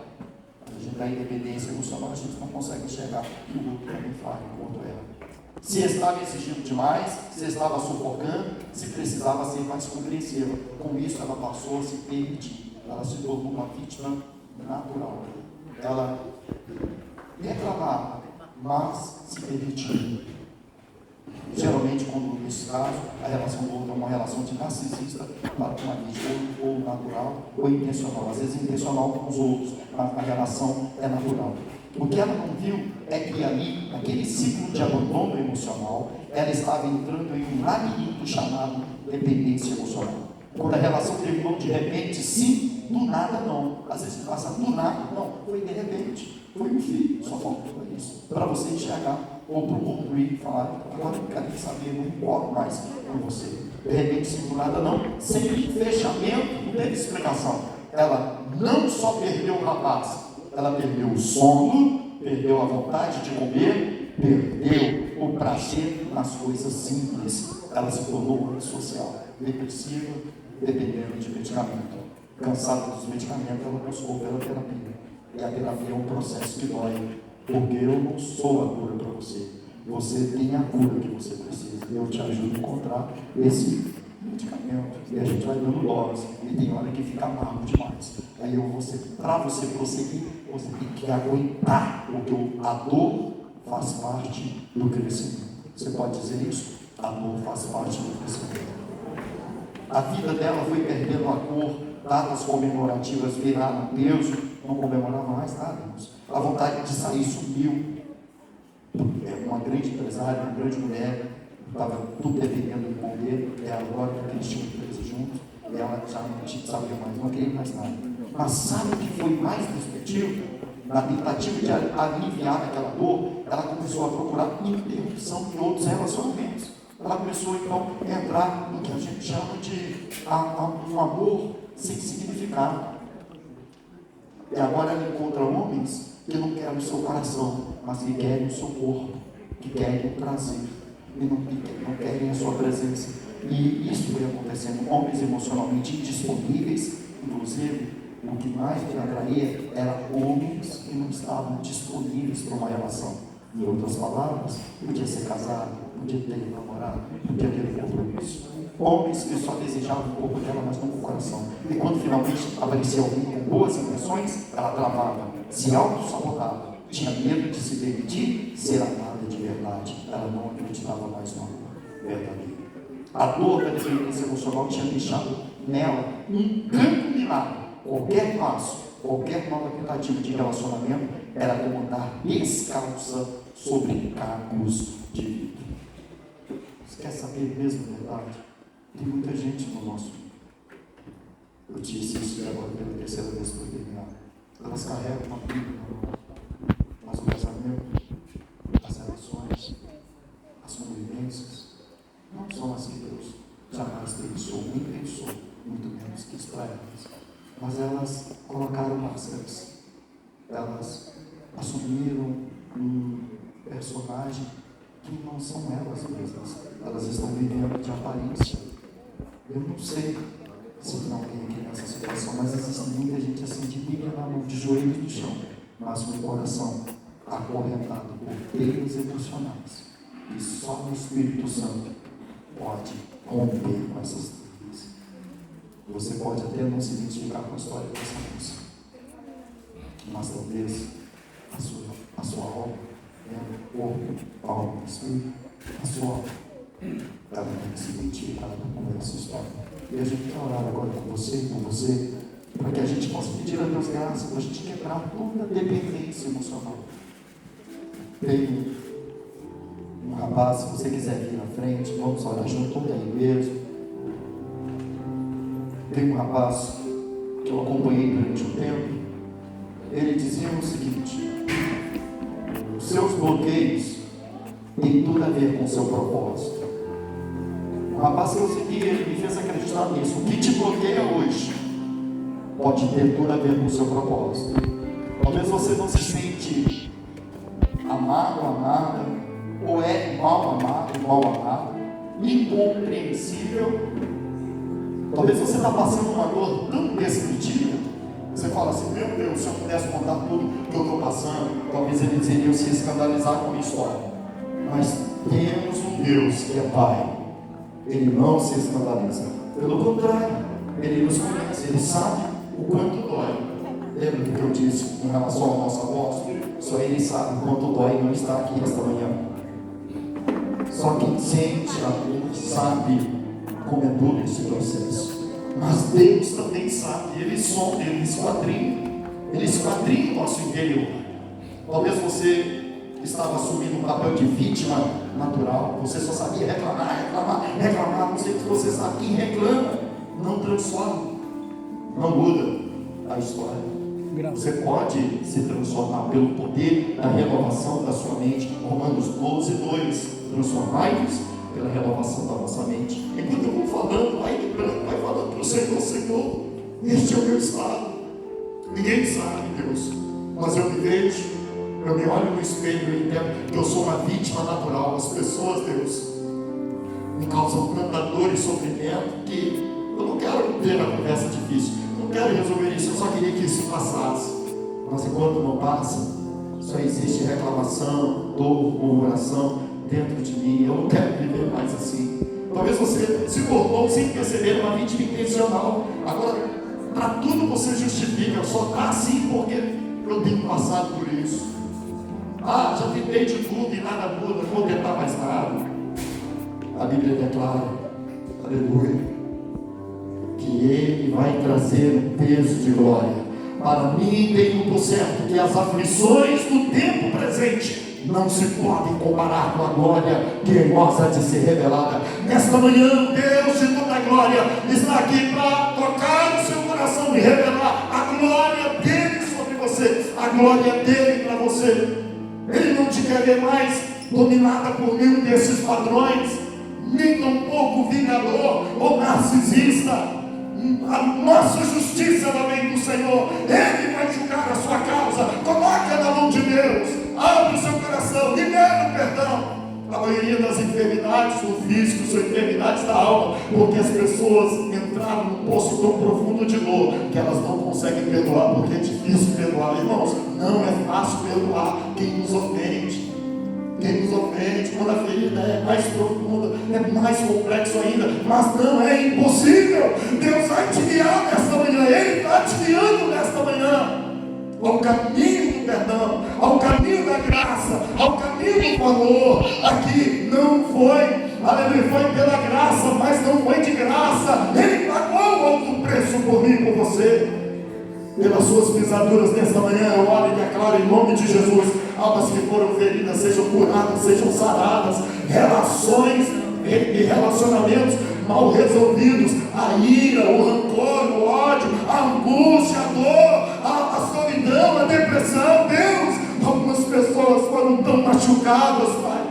A gente dá independência emocional, a gente não consegue enxergar que o outro também faz enquanto ela. Se estava exigindo demais, se estava sufocando, se precisava ser mais compreensiva. Com isso, ela passou a se permitir. Ela se tornou uma vítima natural. Ela reclamava, mas se permitia. Geralmente, quando nesse caso, a relação do outro é uma relação de narcisista para uma vítima, ou natural ou intencional. Às vezes intencional com os outros, mas a relação é natural. O que ela não viu é que ali, naquele ciclo de abandono emocional, ela estava entrando em um labirinto chamado dependência emocional. Quando a relação terminou de repente, sim, do nada não. Às vezes passa do nada, não, foi de repente. Foi um filho, só faltou isso. Para você enxergar, ou para o mundo ir falar, agora eu quero saber, não importa mais com você. De repente, sim, do nada não, sem fechamento, não teve explicação. Ela não só perdeu o rapaz, ela perdeu o sono, perdeu a vontade de comer, perdeu o prazer nas coisas simples. Ela se tornou antissocial, depressiva, dependendo de medicamento. Cansada dos medicamentos, ela buscou pela terapia. E a terapia é um processo que dói, porque eu não sou a cura para você. Você tem a cura que você precisa. Eu te ajudo a encontrar esse medicamento. E a gente vai dando dose. E tem hora que fica amargo demais. Aí para você prosseguir, você tem que aguentar, porque a dor faz parte do crescimento. Você pode dizer isso? A dor faz parte do crescimento. A vida dela foi perdendo a cor, datas comemorativas viraram peso, não comemorava mais nada. A vontade de sair sumiu. Uma grande empresária, uma grande mulher, estava tudo dependendo do irmão dele, e agora, porque eles tinham empresa juntos, e ela já não sabia mais, não queria mais nada. Mas sabe o que foi mais destrutivo? Na tentativa de aliviar aquela dor, ela começou a procurar interrupção em outros relacionamentos. Ela começou então a entrar no que a gente chama de um amor sem significado. E agora ela encontra homens que não querem o seu coração, mas que querem o seu corpo, que querem o prazer, e não querem a sua presença. E isso foi acontecendo. Homens emocionalmente indisponíveis, inclusive, o que mais me atraía eram homens que não estavam disponíveis para uma relação. Em outras palavras, podia ser casado, podia ter namorado, podia ter compromisso. Homens que só desejavam o corpo dela, mas não o coração. E quando finalmente aparecia alguém com boas intenções, ela travava, se auto-sabotava, tinha medo de se permitir ser amada de verdade. Ela não acreditava mais no amor verdadeiro. A dor da dependência emocional tinha deixado nela um grande milagre. Qualquer passo, qualquer nova tentativa de relacionamento era como andar descalça sobre cacos de vidro. Você quer saber mesmo a verdade? Tem muita gente no nosso mundo. Eu disse isso agora pela terceira vez para terminar. Elas carregam uma Bíblia na mão, mas o casamento, as relações, as convivências, não são as que Deus jamais pensou, nem pensou, muito menos que para elas. Mas elas colocaram máscaras. Elas assumiram um personagem que não são elas mesmas. Elas estão vivendo de aparência. Eu não sei se tem alguém aqui nessa situação, mas existe muita gente assim, de Bíblia na mão, de joelhos no chão, mas com o coração acorrentado por teias emocionais. E só o Espírito Santo pode romper com essas teias. Você pode até não se identificar com a história dessa moça, mas talvez a sua alma, corpo, alma, espírito, a sua alma, ela tem que se identificar com essa história. E a gente quer orar agora com você, para que a gente possa pedir a Deus graça, para a gente quebrar toda a dependência emocional. Tem um rapaz, se você quiser vir na frente, vamos orar junto aí mesmo. Tem um rapaz que eu acompanhei durante um tempo. Ele dizia o seguinte: os seus bloqueios têm tudo a ver com o seu propósito. O rapaz que eu segui, ele me fez acreditar nisso. O que te bloqueia hoje pode ter tudo a ver com o seu propósito. Talvez você não se sente amado, amada, ou é mal amado, incompreensível. Talvez você está passando uma dor tão indescritível, você fala assim: meu Deus, se eu pudesse contar tudo que eu estou passando, talvez eles iriam se escandalizar com a minha história. Mas temos um Deus que é Pai, Ele não se escandaliza, pelo contrário, Ele nos conhece, Ele sabe o quanto dói. Lembra do que eu disse em relação ao nosso apóstolo? Só Ele sabe o quanto dói não estar aqui esta manhã. Só quem sente a dor sabe como é duro esse processo. Mas Deus também sabe, Ele sonda, Ele esquadrinha o nosso interior. Talvez você estava assumindo um papel de vítima natural, você só sabia reclamar. Não sei se você sabe, quem reclama não transforma, não muda a história. Você pode se transformar pelo poder da renovação da sua mente. Romanos 12:2, transformai-vos pela renovação da vossa mente. Enquanto eu vou falando, vai lembrando, vai falando para o Senhor: Senhor, este é o meu estado. Ninguém sabe, Deus, mas eu me vejo, eu me olho no espelho e entendo que eu sou uma vítima natural. As pessoas, Deus, me causam tanta dor e sofrimento que eu não quero ter a conversa difícil, não quero resolver isso, eu só queria que isso passasse. Mas enquanto não passa, só existe reclamação, dor, murmuração dentro de mim. Eu não quero viver mais assim. Talvez você se tornou, sem perceber, uma vítima intencional. Agora, para tudo você justifica: eu só está assim porque eu tenho passado por isso. Já tentei de tudo e nada muda, não vou tentar mais nada. A Bíblia declara, aleluia, que Ele vai trazer um peso de glória. Para mim, tenho por certo que as aflições do tempo presente não se podem comparar com a glória que em nós há de ser revelada. Nesta manhã, Deus de toda a glória está aqui para tocar no seu coração e revelar a glória dele sobre você, a glória dele para você. Ele não te quer ver mais dominada por nenhum desses padrões, nem tampouco vingador ou narcisista. A nossa justiça ela vem do Senhor. Ele vai julgar a sua causa. Coloque na mão de Deus, abre o seu coração, libera o perdão. A maioria das enfermidades do físico são enfermidades da alma, porque as pessoas entraram num poço tão profundo de dor que elas não conseguem perdoar, porque é difícil perdoar. Irmãos, não é fácil perdoar quem nos ofende. Quem nos ofende, quando a ferida é mais profunda, é mais complexo ainda, mas não é impossível. Deus vai te guiar nesta manhã, Ele está te guiando nesta manhã ao caminho do perdão, ao caminho da graça, ao caminho do valor. Aqui não foi, aleluia, foi pela graça, mas não foi de graça. Ele pagou alto preço por mim e por você. Pelas suas pisaduras nesta manhã, eu oro e declaro em nome de Jesus: almas que foram feridas sejam curadas, sejam saradas, relações e relacionamentos mal resolvidos, a ira, o rancor, o ódio, a angústia, a dor, a solidão, a depressão. Deus, algumas pessoas foram tão machucadas, Pai,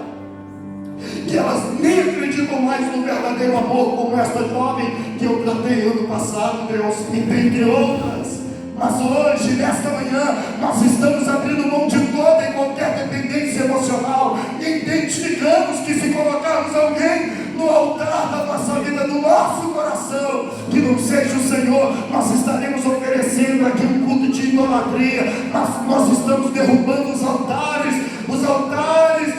que elas nem acreditam mais no verdadeiro amor, como esta jovem que eu tratei ano passado, Deus, entre outras. Mas hoje, nesta manhã, nós estamos abrindo mão de toda e qualquer dependência emocional e identificamos que se colocarmos alguém no altar da nossa vida, do nosso coração, que não seja o Senhor, nós estaremos oferecendo aqui um culto de idolatria. Nós estamos derrubando os altares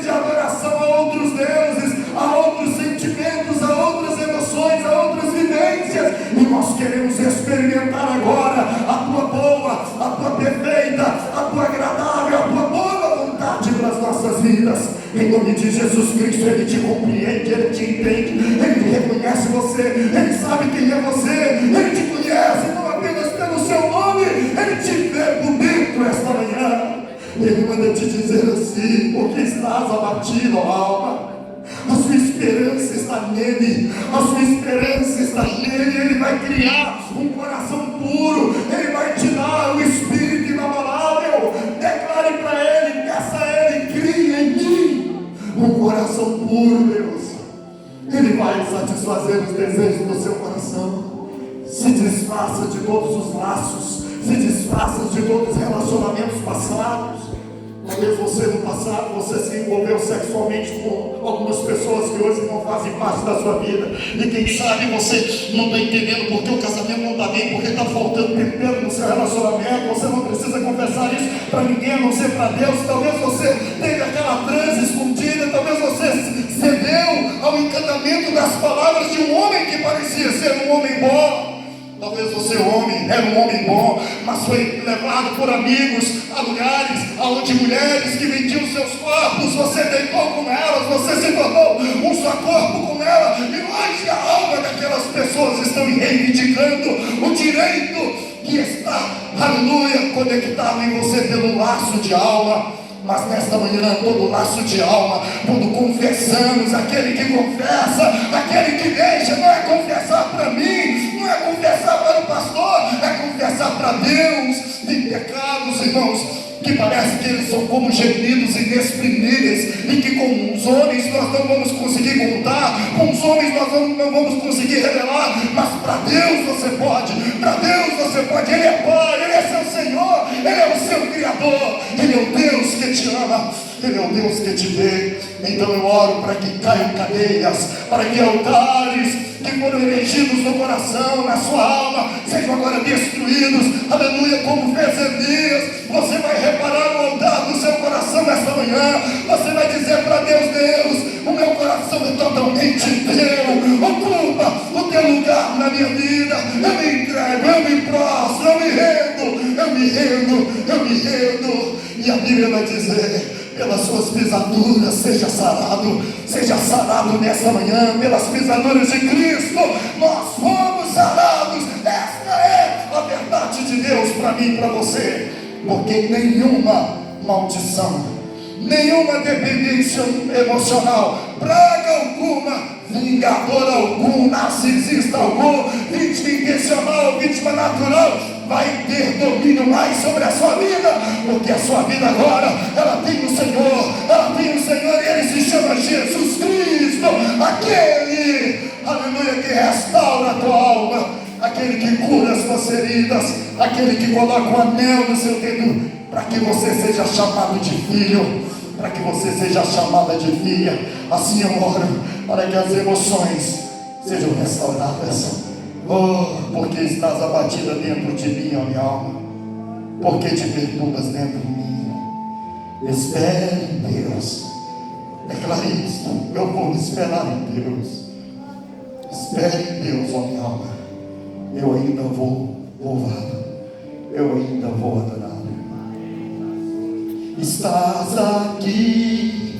de adoração a outros deuses, a outros sentimentos, a outras emoções, a outras vivências, e nós queremos experimentar agora a tua boa, a tua perfeita, a tua agradável, a tua boa vontade para as nossas vidas. Em nome de Jesus Cristo, Ele te compreende, Ele te entende, Ele reconhece você, Ele sabe quem é você, Ele te conhece não apenas pelo seu nome, Ele te vê por dentro esta manhã. Ele manda te dizer assim: porque estás abatido, ó alma? A sua esperança está nele, a sua esperança está nele. Ele vai criar um coração puro, Ele vai te dar o espírito inabalável. Declare para Ele, peça a Ele: cria em mim um coração puro, Deus. Ele vai satisfazer os desejos do seu coração. Se desfaça de todos os laços, se desfaça de todos os relacionamentos passados. Talvez você no passado, você se envolveu sexualmente com algumas pessoas que hoje não fazem parte da sua vida. E quem sabe você não está entendendo porque o casamento não está bem, porque está faltando tempero no seu relacionamento. Você não precisa confessar isso para ninguém, a não ser para Deus. Talvez você teve aquela transe escondida, talvez você cedeu ao encantamento das palavras de um homem que parecia ser um homem bom. Talvez você, homem, era um homem bom, mas foi levado por amigos a lugares onde mulheres que vendiam seus corpos, você deitou com elas, você se tornou um só corpo com ela, e hoje a alma daquelas pessoas estão reivindicando o direito que está, aleluia, conectado em você pelo laço de alma. Mas nesta manhã, todo laço de alma, quando confessamos, aquele que confessa, aquele que deixa, não é confessar para mim, não é confessar para o pastor, é confessar para Deus. Tem pecados, irmãos, que parece que eles são como gemidos inexprimíveis, e que com os homens nós não vamos conseguir contar, com os homens nós não vamos conseguir revelar, mas para Deus você pode, para Deus você pode. Ele é Pai, Ele é seu Senhor, Ele é o seu Criador, Ele é o Deus que te ama, Ele é o Deus que te vê. Então eu oro para que caiam cadeias, para que altares que foram erigidos no coração, na sua alma, sejam agora destruídos, aleluia, como fez Elias. Você vai reparar o altar do seu coração nesta manhã, você vai dizer para Deus: Deus, o meu coração é totalmente teu, ocupa o teu lugar na minha vida, eu me entrego, eu me prostro, eu me rendo, eu me rendo, eu me rendo. E a Bíblia vai dizer: pelas suas pisaduras seja sarado nessa manhã, pelas pisaduras de Cristo, nós fomos sarados. Esta é a verdade de Deus para mim e para você, porque nenhuma maldição, nenhuma dependência emocional, praga alguma, vingador algum, narcisista algum, vítima intencional, vítima natural, vai ter domínio mais sobre a sua vida, porque a sua vida agora, ela tem o Senhor, e Ele se chama Jesus Cristo, aquele, aleluia, que restaura a tua alma, aquele que cura as suas feridas, aquele que coloca um anel no seu dedo, para que você seja chamado de filho, para que você seja chamada de filha. Assim eu oro, para que as emoções sejam restauradas. Oh, porque estás abatida dentro de mim, ó minha alma, porque te perturbas dentro de mim. Espere em Deus. Declare isso: eu vou esperar em Deus. Espere em Deus, ó minha alma. Eu ainda vou louvá-lo, eu ainda vou adorá-lo. Estás aqui,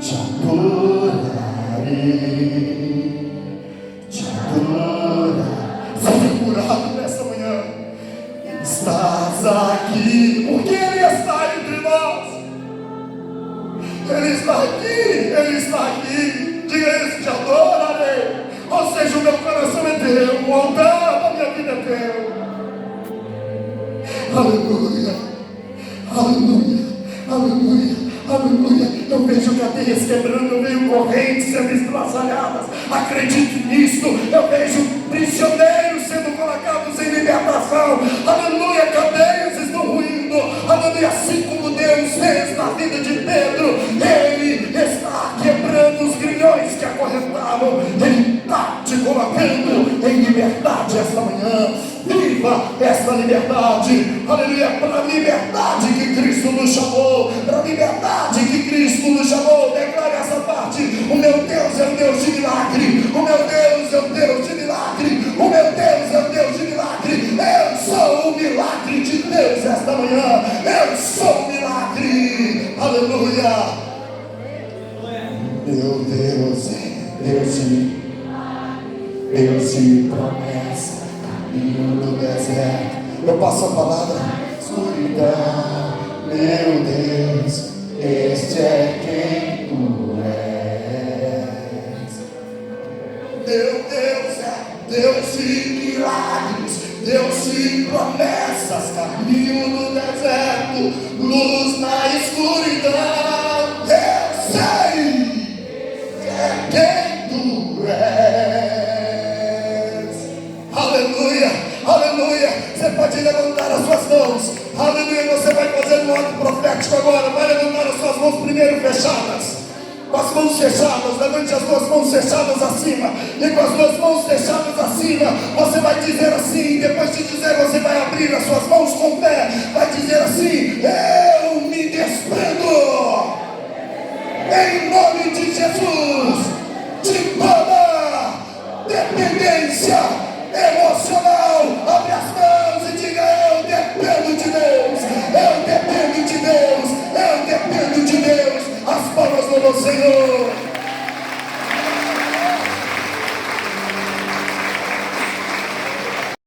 te adorarei, te adorarei. Seja curado nessa manhã. Estás aqui, porque Ele está entre nós. Ele está aqui, Ele está aqui. Diga isso: te adorarei. Ou seja, o meu coração é teu, o altar da minha vida é teu. Aleluia, aleluia, aleluia, aleluia. Eu vejo cadeias quebrando, eu vejo correntes sendo estraçalhadas. Acredite nisso. Eu vejo prisioneiros sendo colocados em libertação. Aleluia, cadeias estão ruindo. Aleluia, assim como Deus fez na vida de Pedro, Ele está quebrando os grilhões que acorrentavam. Ele está te colocando em liberdade esta manhã. Viva esta liberdade, aleluia, para a liberdade que Cristo nos chamou, para a liberdade que Cristo nos chamou. Declare essa parte: o meu Deus é o Deus de milagre, o meu Deus é o Deus de milagre, o meu Deus é o Deus de milagre. Eu sou o milagre de Deus esta manhã, eu sou o milagre, aleluia. Meu Deus é Deus de milagre, Deus de promessa, caminho do deserto. Eu passo a palavra: escuridão. Meu Deus, este é quem tu és. Meu Deus é Deus de milagres, Deus de promessas, caminho no deserto, luz na escuridão. Eu sei é quem tu és. Aleluia, aleluia. ato profético agora. Vai levantar as suas mãos primeiro fechadas. Com as mãos fechadas, levante as duas mãos fechadas acima. E com as duas mãos fechadas acima, você vai dizer assim. Depois de dizer, você vai abrir as suas mãos com fé. Vai dizer assim: eu me desprendo. Em nome de Jesus.